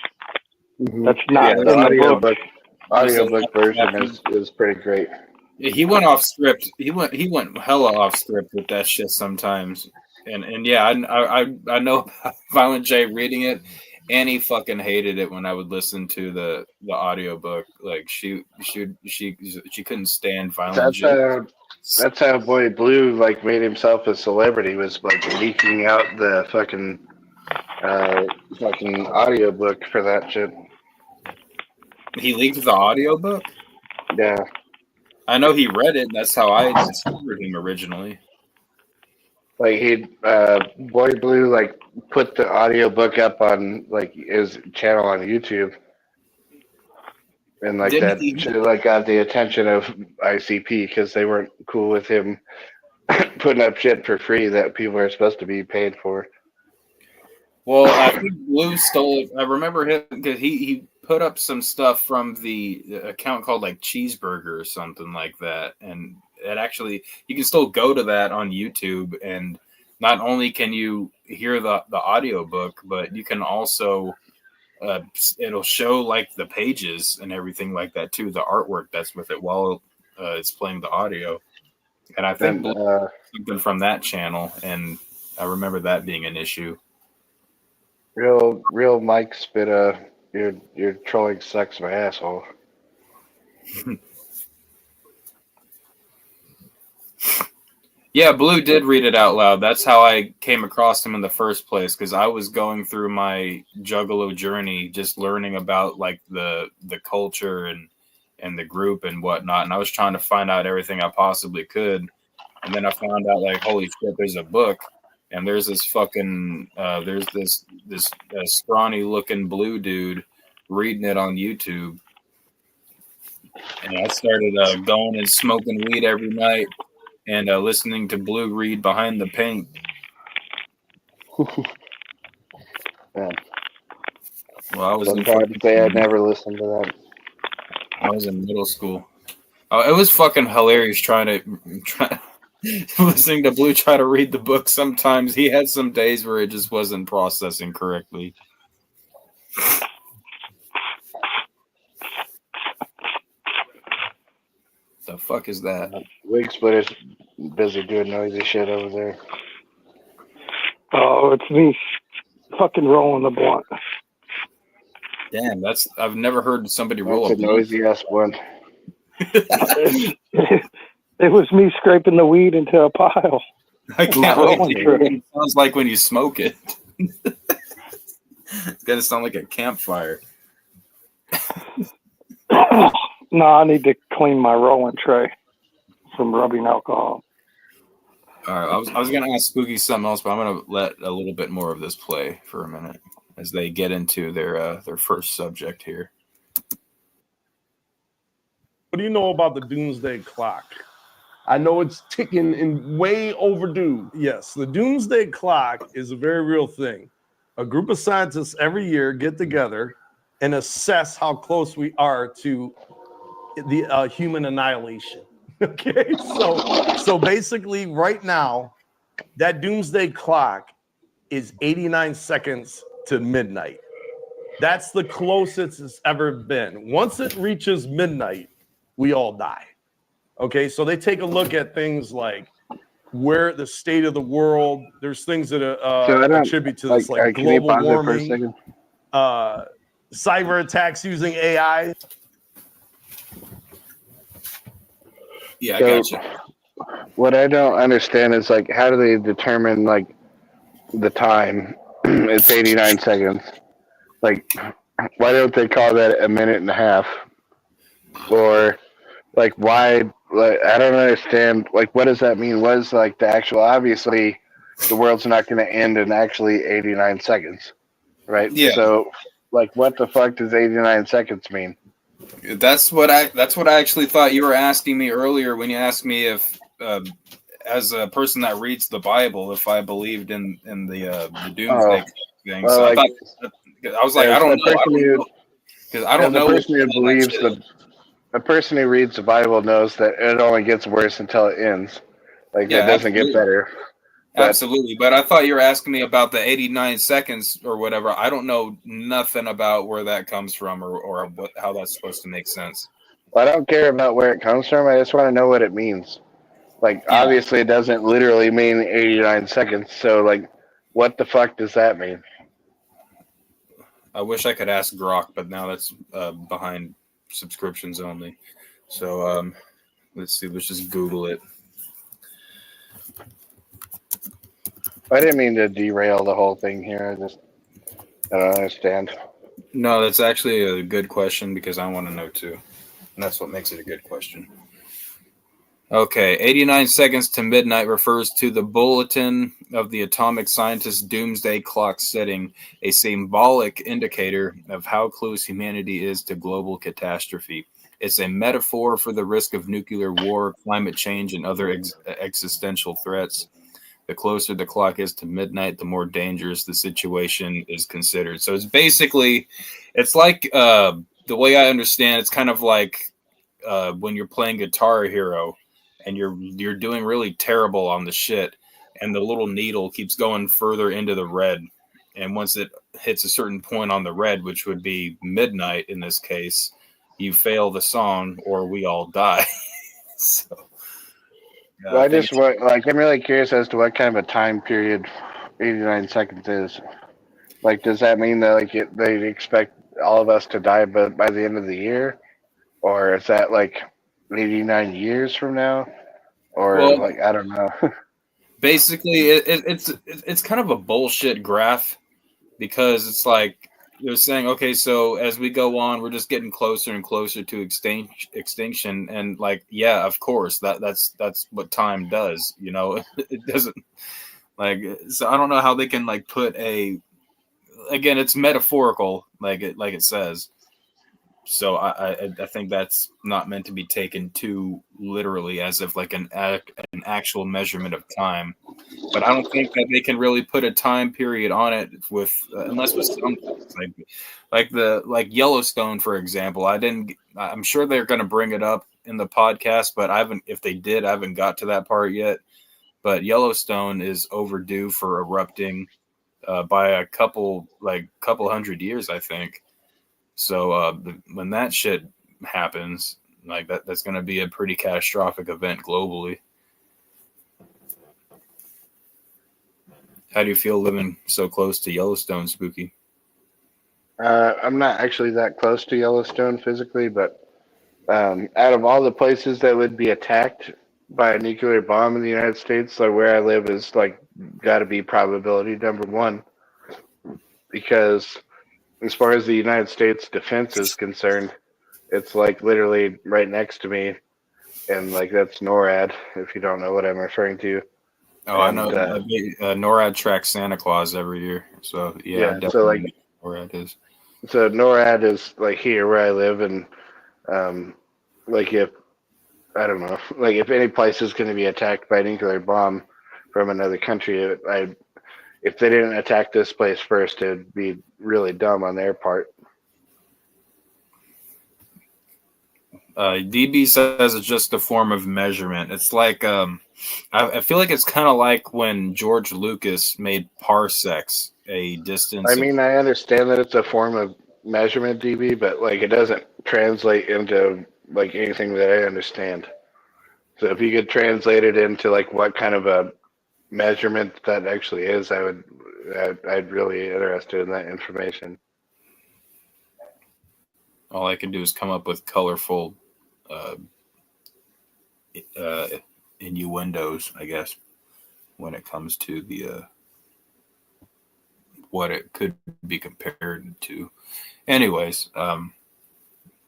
That's not in the the book. audiobook version is pretty great. He went off script. He went hella off script with that shit sometimes. And yeah, I know Violent J reading it, and he fucking hated it when I would listen to the audiobook. Like she couldn't stand Violent J. That's how Boy Blue like made himself a celebrity, was like leaking out the fucking audiobook for that shit. He leaked the audiobook? Yeah. I know he read it. That's how I discovered him originally. Like Boy Blue like put the audiobook up on like his channel on YouTube. And like Didn't that he- should have like got the attention of ICP because they weren't cool with him putting up shit for free that people are supposed to be paid for. Well, I think Blue stole it. I remember him because he put up some stuff from the account called like Cheeseburger or something like that, and it actually, you can still go to that on YouTube, and not only can you hear the audiobook, but you can also it'll show like the pages and everything like that too, the artwork that's with it while it's playing the audio. And I think something from that channel, and I remember that being an issue. Real Mike spit you're trolling sucks my asshole. Yeah, Blue did read it out loud. That's how I came across him in the first place, because I was going through my Juggalo journey, just learning about like the culture and the group and whatnot, and I was trying to find out everything I possibly could. And then I found out, like, holy shit, there's a book, and there's this fucking there's this scrawny looking blue dude reading it on YouTube. And I started going and smoking weed every night and listening to Blue read Behind the Paint. Man. Well, I was I'm proud to say I never listened to that. I was in middle school. Oh, it was fucking hilarious listening to Blue try to read the book. Sometimes he had some days where it just wasn't processing correctly. The fuck is that? Wig Splitter's busy doing noisy shit over there. Oh, it's me fucking rolling the blunt. Damn, I've never heard somebody roll That's a noisy ass one. It was me scraping the weed into a pile. I can't wait to hear what it sounds like when you smoke it. It's gonna sound like a campfire. No, I need to clean my rolling tray from rubbing alcohol. All right, I was gonna ask Spooky something else, but I'm gonna let a little bit more of this play for a minute as they get into their first subject here. What do you know about the doomsday clock? I know it's ticking and way overdue. Yes, the doomsday clock is a very real thing. A group of scientists every year get together and assess how close we are to the human annihilation. Okay, so basically right now, that doomsday clock is 89 seconds to midnight. That's the closest it's ever been. Once it reaches midnight, we all die. Okay, so they take a look at things like where the state of the world. There's things that So I don't attribute to this, like can you global pause it for a warming, second? cyber attacks using AI. Yeah, I So got you. what I don't understand is like how do they determine like the time? It's 89 seconds. Like why don't they call that a minute and a half? Or like why? Like I don't understand. Like what does that mean? What is like the actual? Obviously, the world's not going to end in actually 89 seconds, right? Yeah. So like what the fuck does 89 seconds mean? That's what I actually thought you were asking me earlier when you asked me if, as a person that reads the Bible, if I believed in the doomsday thing. Well, So like, I was like, I as don't the know, person who- because I don't the know. person who what that believes shit is. the person who reads the Bible knows that it only gets worse until it ends. Like Yeah, it doesn't get absolutely. better. But Absolutely, but I thought you were asking me about the 89 seconds or whatever. I don't know nothing about where that comes from or what how that's supposed to make sense. I don't care about where it comes from. I just want to know what it means. Like Yeah. obviously it doesn't literally mean 89 seconds. So like what the fuck does that mean? I wish I could ask Grok, but now that's behind subscriptions only. So let's see. Let's just Google it. I didn't mean to derail the whole thing here. I don't understand. No, that's actually a good question because I want to know too. And that's what makes it a good question. Okay, 89 seconds to midnight refers to the bulletin of the atomic scientist's doomsday clock setting, a symbolic indicator of how close humanity is to global catastrophe. It's a metaphor for the risk of nuclear war, climate change, and other existential threats. The closer the clock is to midnight, the more dangerous the situation is considered. So it's basically, it's like the way I understand, it's kind of like when you're playing Guitar Hero and you're doing really terrible on the shit, and the little needle keeps going further into the red, and once it hits a certain point on the red, which would be midnight in this case, you fail the song or we all die. So. Well, I'm really curious as to what kind of a time period 89 seconds is. Like, does that mean that like they expect all of us to die by the end of the year, or is that like 89 years from now, or Well, like I don't know. Basically, it's kind of a bullshit graph because it's like they're saying, okay, so as we go on, we're just getting closer and closer to extinction, and like, yeah, of course, that's what time does, you know. It doesn't like, so I don't know how they can like put again, it's metaphorical, like it says. So I think that's not meant to be taken too literally as if like an actual measurement of time. But I don't think that they can really put a time period on it with unless with some like Yellowstone, for example. I'm sure they're going to bring it up in the podcast, but if they did, I haven't got to that part yet. But Yellowstone is overdue for erupting by a couple hundred years, I think. So when that shit happens, like that's going to be a pretty catastrophic event globally. How do you feel living so close to Yellowstone, Spooky? I'm not actually that close to Yellowstone physically, but out of all the places that would be attacked by a nuclear bomb in the United States, like where I live is like got to be probability number one, because as far as the United States defense is concerned, it's like literally right next to me, and like that's NORAD. If you don't know what I'm referring to. Oh, I know. NORAD tracks Santa Claus every year, so yeah, definitely so like NORAD is. So NORAD is like here where I live, and like if I don't know, like if any place is going to be attacked by a nuclear bomb from another country, if they didn't attack this place first, it'd be really dumb on their part. DB says it's just a form of measurement. It's like I feel like it's kind of like when George Lucas made parsecs, a distance. I mean, I understand that it's a form of measurement, DB, but like it doesn't translate into like anything that I understand. So if you could translate it into like what kind of a measurement that actually is, I'd really interested in that information. All I can do is come up with colorful innuendos, I guess, when it comes to the what it could be compared to. Anyways,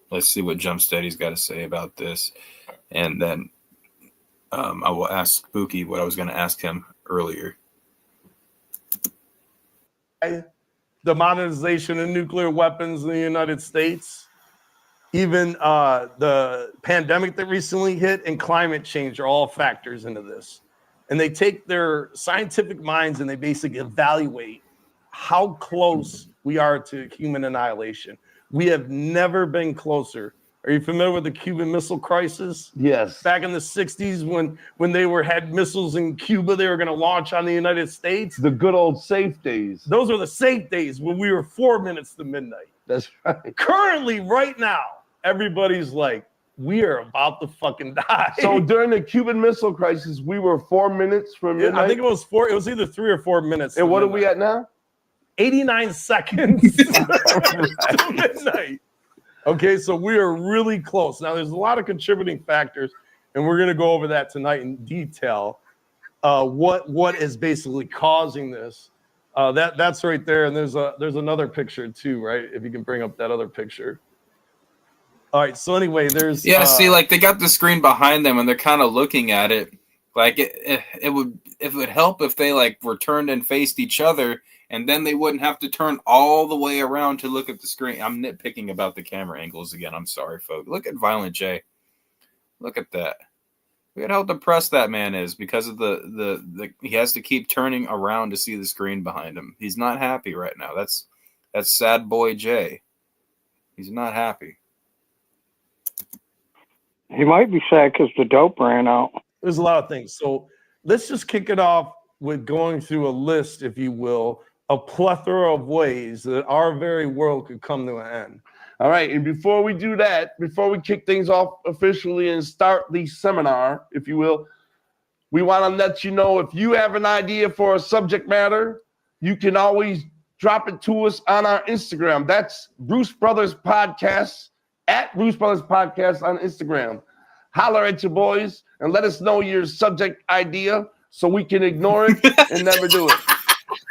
let's see what Jump Steady's got to say about this, and then I will ask Spooky what I was going to ask him earlier. The modernization of nuclear weapons in the United States, even the pandemic that recently hit, and climate change are all factors into this. And they take their scientific minds and they basically evaluate how close we are to human annihilation. We have never been closer. Are you familiar with the Cuban Missile Crisis? Yes. Back in the 60s when they had missiles in Cuba they were going to launch on the United States. The good old safe days. Those are the safe days when we were 4 minutes to midnight. That's right. Currently, right now, everybody's like, we are about to fucking die. So during the Cuban Missile Crisis, we were 4 minutes from midnight. I think it was 4. It was either 3 or 4 minutes. And what are we at now? 89 seconds to midnight. Okay, so we are really close. Now, there's a lot of contributing factors, and we're going to go over that tonight in detail. What is basically causing this? That's right there, and there's another picture too, right? If you can bring up that other picture. All right. So anyway, there's see, like they got the screen behind them, and they're kind of looking at it. Like it would help if they like were turned and faced each other, and then they wouldn't have to turn all the way around to look at the screen. I'm nitpicking about the camera angles again. I'm sorry, folks. Look at Violent J. Look at that. Look at how depressed that man is because of the he has to keep turning around to see the screen behind him. He's not happy right now. That's sad boy Jay. He's not happy. He might be sad because the dope ran out. There's a lot of things. So let's just kick it off with going through a list, if you will, a plethora of ways that our very world could come to an end. All right. And before we do that, before we kick things off officially and start the seminar, if you will, we want to let you know if you have an idea for a subject matter, you can always drop it to us on our Instagram. That's Bruce Brothers Podcast, at Bruce Brothers Podcast on Instagram. Holler at your boys and let us know your subject idea so we can ignore it and never do it.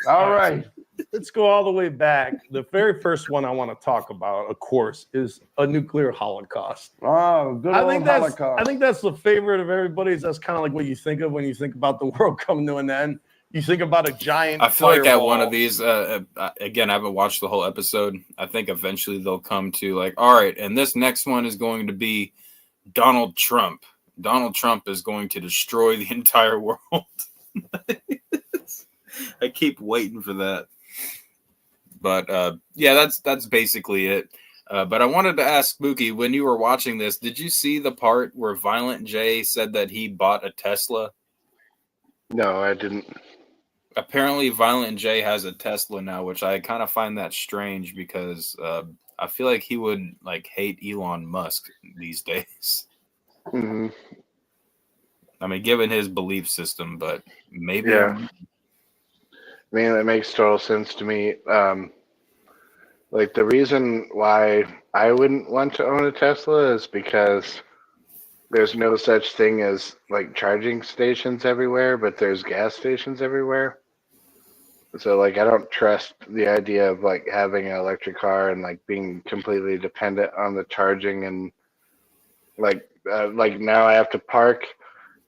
All right. Let's go all the way back. The very first one I want to talk about, of course, is a nuclear holocaust. Oh, good old Holocaust. I think that's the favorite of everybody's. That's kind of like what you think of when you think about the world coming to an end. You think about a giant. I feel like at firewall. one of these, again, I haven't watched the whole episode. I think eventually they'll come to like, all right, and this next one is going to be Donald Trump. Donald Trump is going to destroy the entire world. I keep waiting for that. But yeah, that's basically it. But I wanted to ask Spooky, when you were watching this, did you see the part where Violent J said that he bought a Tesla? No, I didn't. Apparently, Violent J has a Tesla now, which I kind of find that strange because I feel like he would like hate Elon Musk these days. Mm-hmm. I mean, given his belief system, but maybe. Yeah. I mean, it makes total sense to me. Like the reason why I wouldn't want to own a Tesla is because there's no such thing as like charging stations everywhere, but there's gas stations everywhere. So like I don't trust the idea of like having an electric car and like being completely dependent on the charging, and like now I have to park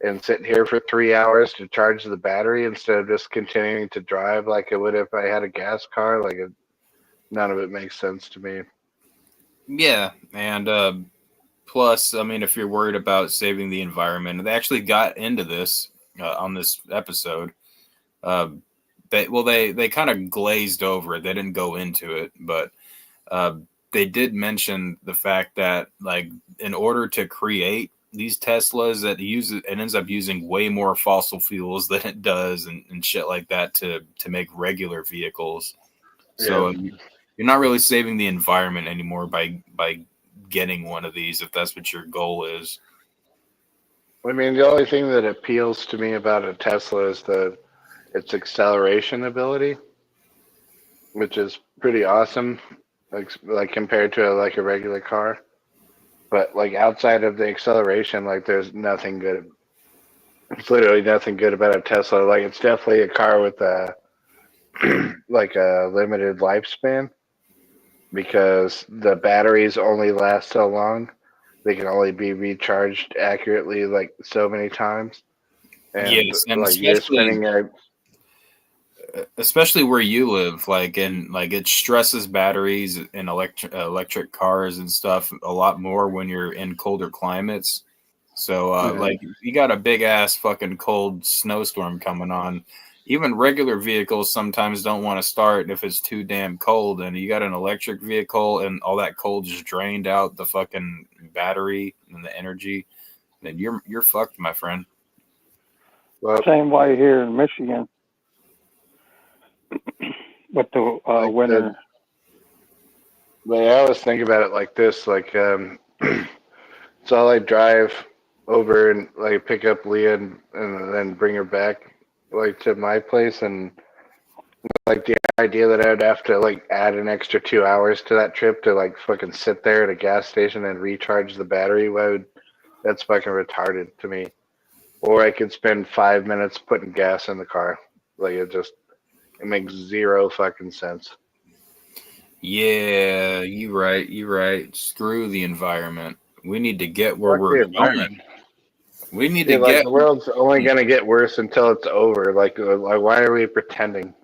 and sit here for 3 hours to charge the battery instead of just continuing to drive like it would if I had a gas car. Like none of it makes sense to me. Yeah, and plus, I mean, if you're worried about saving the environment, they actually got into this on this episode. They kind of glazed over it. They didn't go into it, but they did mention the fact that, like, in order to create these Teslas, that it ends up using way more fossil fuels than it does, and shit like that to make regular vehicles. So you're not really saving the environment anymore by getting one of these, if that's what your goal is. I mean, the only thing that appeals to me about a Tesla is its acceleration ability, which is pretty awesome, like compared to like a regular car. But like outside of the acceleration, like there's nothing good. It's literally nothing good about a Tesla. Like it's definitely a car with a like a limited lifespan because the batteries only last so long. They can only be recharged accurately like so many times. And Yes, and like you're spending especially where you live, like it stresses batteries in electric cars and stuff a lot more when you're in colder climates. So like you got a big ass fucking cold snowstorm coming on. Even regular vehicles sometimes don't want to start if it's too damn cold, and you got an electric vehicle and all that cold just drained out the fucking battery and the energy, then you're fucked, my friend. well, Same way here in Michigan. With the winter. But I always think about it like this, like so I'll like drive over and like pick up Leah and then bring her back like to my place, and like the idea that I'd have to like add an extra 2 hours to that trip to like fucking sit there at a gas station and recharge the battery, that's fucking retarded to me. Or I could spend 5 minutes putting gas in the car. Like it makes zero fucking sense. Yeah, you right. Screw the environment. We need to get where Fuck the we're environment. going. We need Yeah, to like get the world's only gonna get worse until it's over. Like why are we pretending?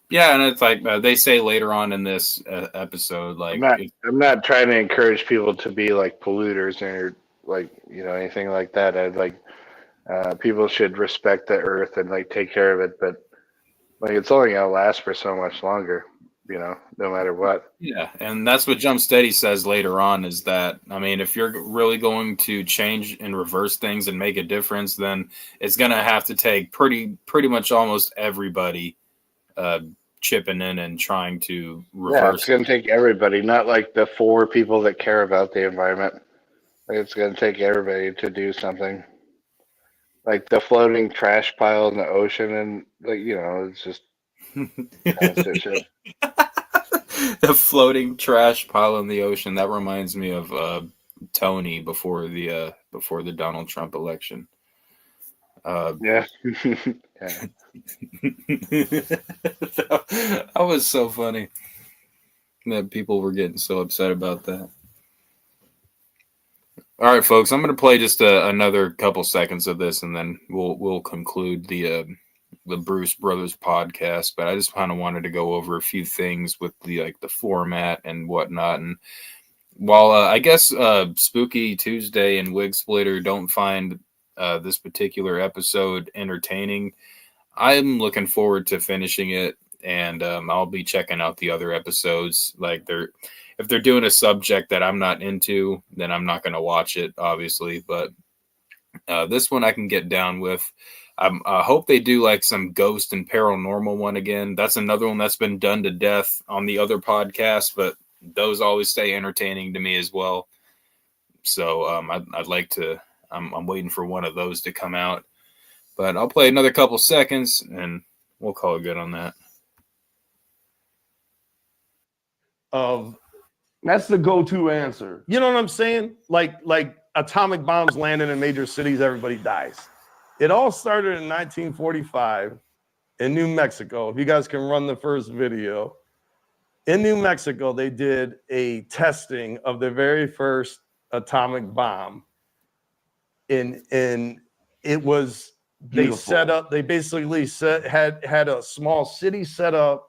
Yeah, and it's like they say later on in this episode, like I'm not trying to encourage people to be like polluters or like anything like that. I'd like people should respect the earth and like take care of it, but like it's only gonna last for so much longer, no matter what. yeah, and that's what Jump Steady says later on is that, I mean, if you're really going to change and reverse things and make a difference, then it's gonna have to take pretty much almost everybody chipping in and trying to Yeah, reverse. it's gonna take everybody, not like the 4 people that care about the environment. Like it's gonna take everybody to do something. Like the floating trash pile in the ocean, and like it's just constant shit. The floating trash pile in the ocean. That reminds me of Tony before the Donald Trump election. Yeah. Yeah. That was so funny that people were getting so upset about that. All right, folks, I'm going to play just another couple seconds of this, and then we'll conclude the Bruce Brothers podcast. But I just kind of wanted to go over a few things with the format and whatnot. And while I guess Spooky Tuesday and Wig Splitter don't find this particular episode entertaining, I'm looking forward to finishing it, and I'll be checking out the other episodes. Like if they're doing a subject that I'm not into, then I'm not going to watch it, obviously. But this one I can get down with. I hope they do like some ghost and paranormal one again. That's another one that's been done to death on the other podcast, but those always stay entertaining to me as well. So I'd like to. I'm waiting for one of those to come out. But I'll play another couple seconds, and we'll call it good on that. That's the go-to answer. You know what I'm saying? Like atomic bombs landing in major cities, everybody dies. It all started in 1945 in New Mexico. If you guys can run the first video. In New Mexico, they did a testing of the very first atomic bomb. And it was Beautiful. they basically had a small city set up.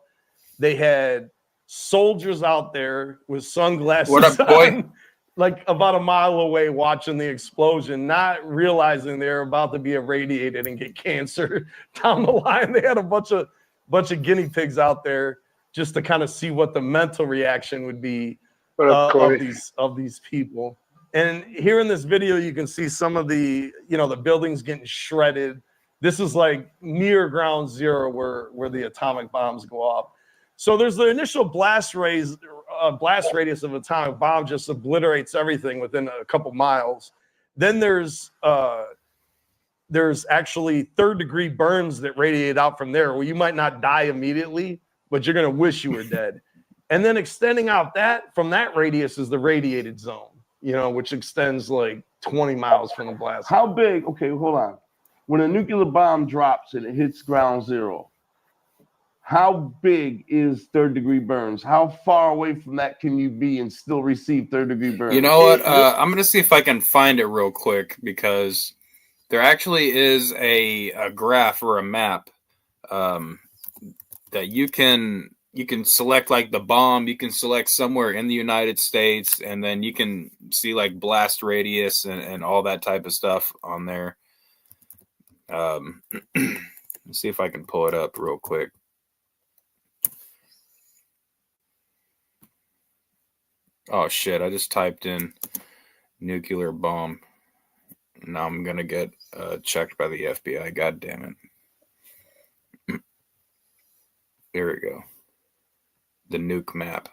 They had soldiers out there with sunglasses What up, boy? on, like about a mile away watching the explosion, not realizing they're about to be irradiated and get cancer down the line. They had a bunch of guinea pigs out there just to kind of see what the mental reaction would be of these people. And here in this video, you can see some of the buildings getting shredded. This is like near ground zero where the atomic bombs go off. So there's the initial blast blast radius of an atomic bomb just obliterates everything within a couple miles. Then there's actually third-degree burns that radiate out from there, where you might not die immediately, but you're going to wish you were dead. And then extending out from that radius is the radiated zone, which extends like 20 miles from the blast. How big? Okay, hold on. When a nuclear bomb drops and it hits ground zero, how big is third-degree burns? How far away from that can you be and still receive third-degree burns? You know what? I'm going to see if I can find it real quick, because there actually is a graph or a map that you can select, like the bomb. You can select somewhere in the United States, and then you can see like blast radius and all that type of stuff on there. Let's see if I can pull it up real quick. Oh shit, I just typed in nuclear bomb. Now I'm gonna get checked by the FBI. God damn it. Here we go. The nuke map.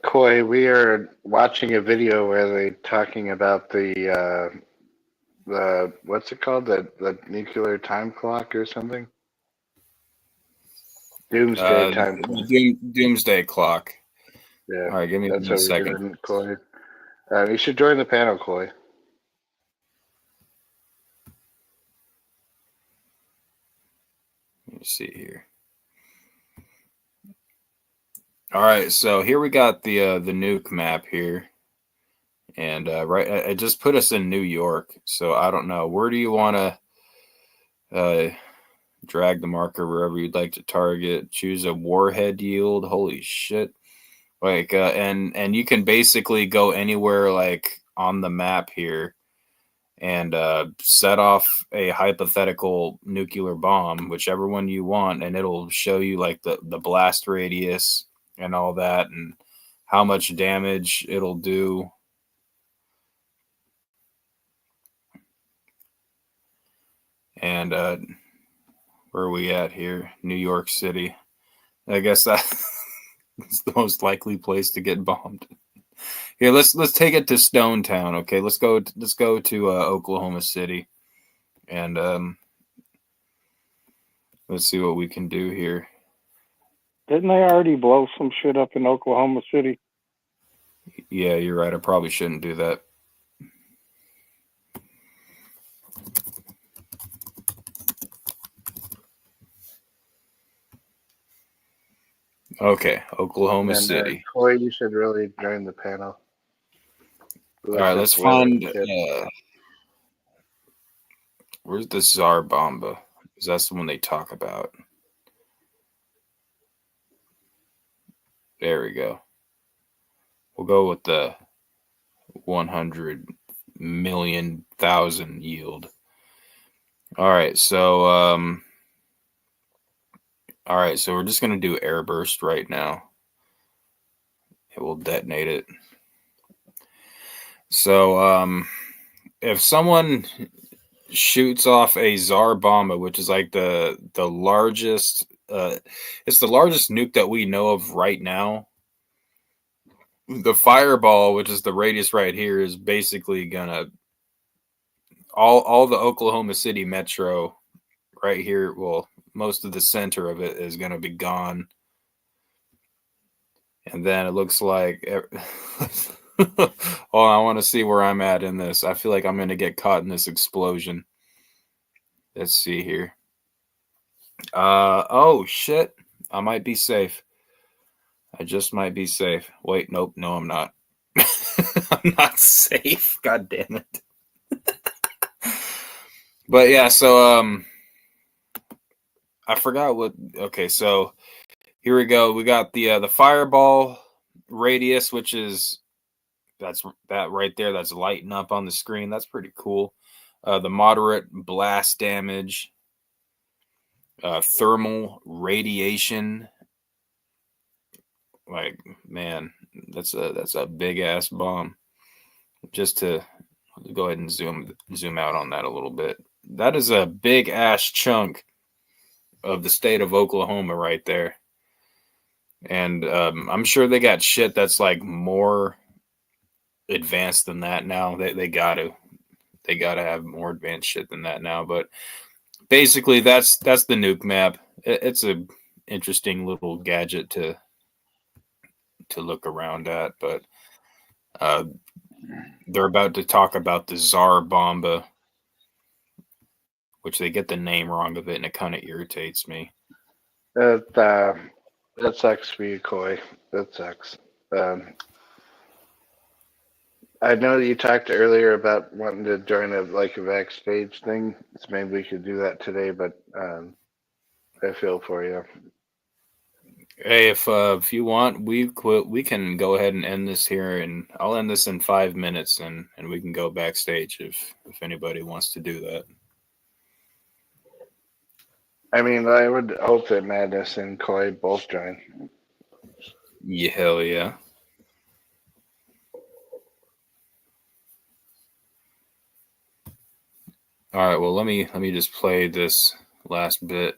Coy, we are watching a video where they're talking about the what's it called? The nuclear time clock or something? Doomsday time clock. Doomsday clock. Yeah. All right, give me That's a what second. we're doing, Coy. You should join the panel, Coy. Let me see here. All right, so here we got the nuke map here, and right, it just put us in New York. So I don't know, where do you want to drag the marker wherever you'd like to target? Choose a warhead yield. Holy shit! Like, and you can basically go anywhere like on the map here, and set off a hypothetical nuclear bomb, whichever one you want, and it'll show you like the blast radius and all that, and how much damage it'll do. And where are we at here? New York City. I guess that's the most likely place to get bombed. Here, let's take it to Stone Town. Okay, let's go to Oklahoma City, and let's see what we can do here. Didn't they already blow some shit up in Oklahoma City? Yeah, you're right. I probably shouldn't do that. Okay, Oklahoma City. Coy, you should really join the panel. All right, let's find. Where's the Tsar Bomba? Because that's the one they talk about. There we go. We'll go with the 100 million thousand yield. All right, so we're just gonna do airburst right now. It will detonate it. So if someone shoots off a Tsar Bomba, which is like the largest, it's the largest nuke that we know of right now. The fireball, which is the radius right here, is basically gonna all the Oklahoma City metro right here. Well, most of the center of it is gonna be gone, and then it looks like. Oh, I want to see where I'm at in this. I feel like I'm going to get caught in this explosion. Let's see here. Oh, shit. I might be safe. I just might be safe. Wait, nope. No, I'm not. I'm not safe. God damn it. But yeah, so I forgot what. Okay, so here we go. We got the fireball radius, which is that right there. That's lighting up on the screen. That's pretty cool. The moderate blast damage, thermal radiation. Like, man, that's a big ass bomb. Just to go ahead and zoom out on that a little bit. That is a big ass chunk of the state of Oklahoma right there. And I'm sure they got shit that's like more advanced than that now. They gotta have more advanced shit than that now. But basically, that's the nuke map. It's a interesting little gadget to look around at. But they're about to talk about the Tsar Bomba, which they get the name wrong of it, and it kind of irritates me. That sucks for you, Coy. That sucks. I know you talked earlier about wanting to join a backstage thing. So maybe we could do that today, but I feel for you. Hey, if you want, we can go ahead and end this here, and I'll end this in 5 minutes, and we can go backstage if anybody wants to do that. I mean, I would hope that Madness and Coy both join. Yeah, hell yeah. All right, well, let me just play this last bit,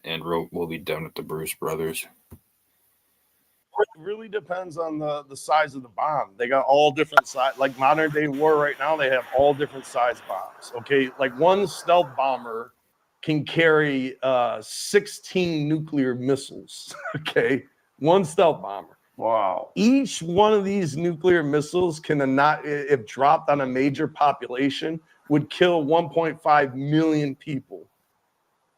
and we'll be done with the Bruce Brothers. It really depends on the size of the bomb. They got all different size. Like modern day war right now, they have all different size bombs. Okay, like one stealth bomber can carry 16 nuclear missiles. Okay, one stealth bomber. Wow. Each one of these nuclear missiles if dropped on a major population, would kill 1.5 million people.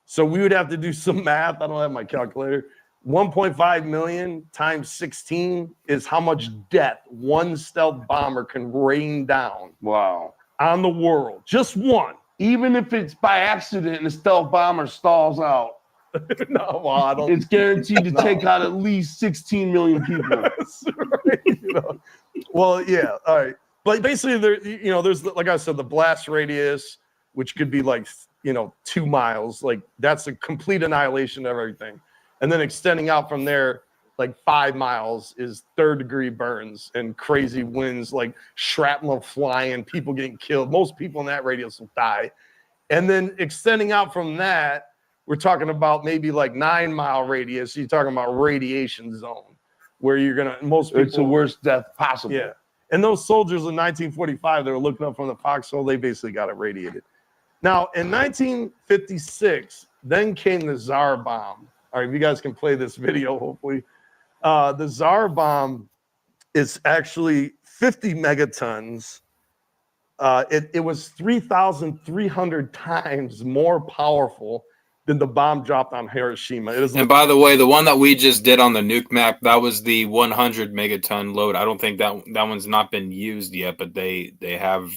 So we would have to do some math. I don't have my calculator. 1.5 million times 16 is how much death one stealth bomber can rain down Wow. on the world. Just one. Even if it's by accident and the stealth bomber stalls out, No, well, I don't. it's guaranteed to No. take out at least 16 million people. That's right, Well, yeah, all right. But basically, there's like I said, the blast radius, which could be like 2 miles. Like that's a complete annihilation of everything. And then extending out from there, like 5 miles is third-degree burns and crazy winds, like shrapnel flying, people getting killed. Most people in that radius will die. And then extending out from that, we're talking about maybe like 9 mile radius. You're talking about radiation zone, where most people. It's the worst death possible. Yeah. And those soldiers in 1945, they were looking up from the foxhole. They basically got irradiated. Now, in 1956, then came the Tsar bomb. All right, if you guys can play this video, hopefully. The Tsar bomb is actually 50 megatons. It was 3,300 times more powerful than the bomb dropped on Hiroshima. And by the way, the one that we just did on the nuke map, that was the 100 megaton load. I don't think that one's not been used yet, but they have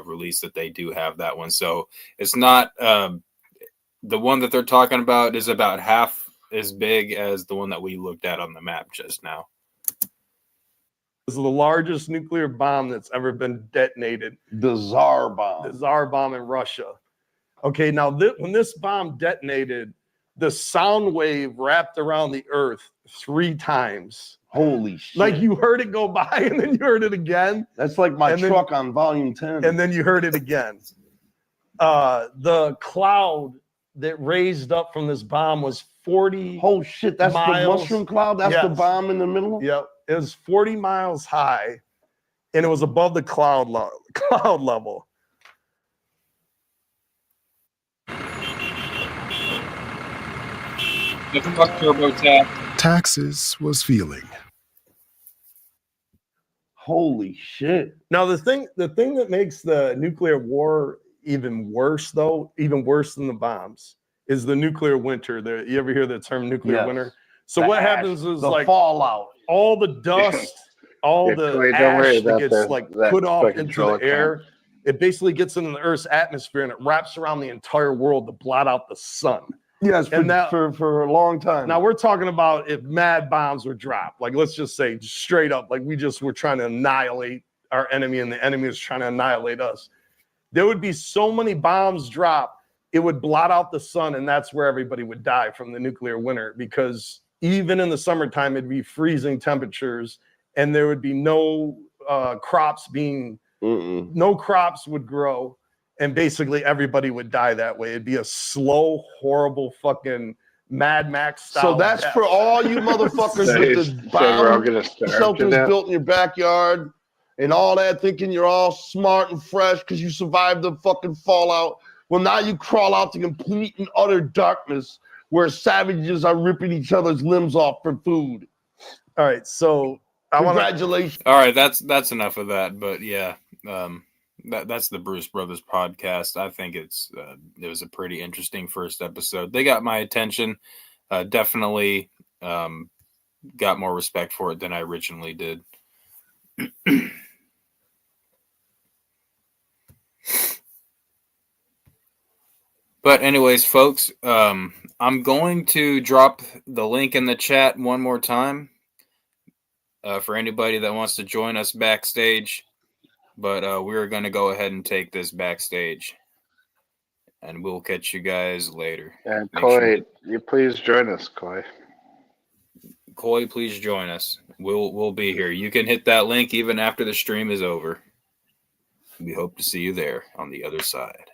released that they do have that one. So it's not the one that they're talking about is about half as big as the one that we looked at on the map just now. This is the largest nuclear bomb that's ever been detonated. The Tsar bomb. The Tsar bomb in Russia. Okay, now when this bomb detonated, the sound wave wrapped around the Earth 3 times. Holy shit. Like you heard it go by and then you heard it again. That's like my truck on volume 10. And then you heard it again. The cloud that raised up from this bomb was 40 Oh shit, that's miles. the mushroom cloud? That's the Yes. bomb in the middle? Yep. It was 40 miles high and it was above the cloud level. Taxes was feeling. Holy shit. Now the thing that makes the nuclear war even worse though, even worse than the bombs, is the nuclear winter. You ever hear the term nuclear Yes. winter? So The what ash, happens is the like fallout. all the dust, all Yeah, the Clay, don't worry ash that about gets that put off fucking into troll the account. air, it basically gets into the Earth's atmosphere and it wraps around the entire world to blot out the sun. Yes, And that- for a long time. Now we're talking about if mad bombs were dropped, like let's just say straight up, like we just were trying to annihilate our enemy and the enemy is trying to annihilate us. There would be so many bombs dropped, it would blot out the sun, and that's where everybody would die from the nuclear winter, because even in the summertime, it'd be freezing temperatures and there would be no crops no crops would grow. And basically everybody would die that way. It'd be a slow, horrible fucking Mad Max style. So that's death. for all you motherfuckers So with he's the saying we're all bomb gonna starve to shelters death. built in your backyard and all that, thinking you're all smart and fresh because you survived the fucking fallout. Well, now you crawl out to complete and utter darkness where savages are ripping each other's limbs off for food. All right, so I want to. Congratulations. All right, that's enough of that. But yeah, that's the Bruce Brothers podcast. I think it was a pretty interesting first episode. They got my attention. Definitely got more respect for it than I originally did. But anyways, folks, I'm going to drop the link in the chat one more time for anybody that wants to join us backstage. But we're going to go ahead and take this backstage. And we'll catch you guys later. And Make Coy, sure- you please join us, Coy. Coy, please join us. We'll be here. You can hit that link even after the stream is over. We hope to see you there on the other side.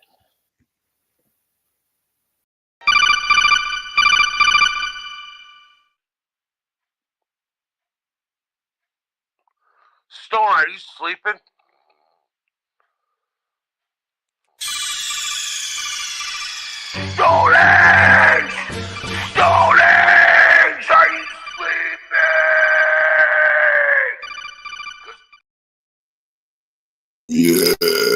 Stone, are you sleeping? Stonings! Stonings! Are you sleeping? Yeah.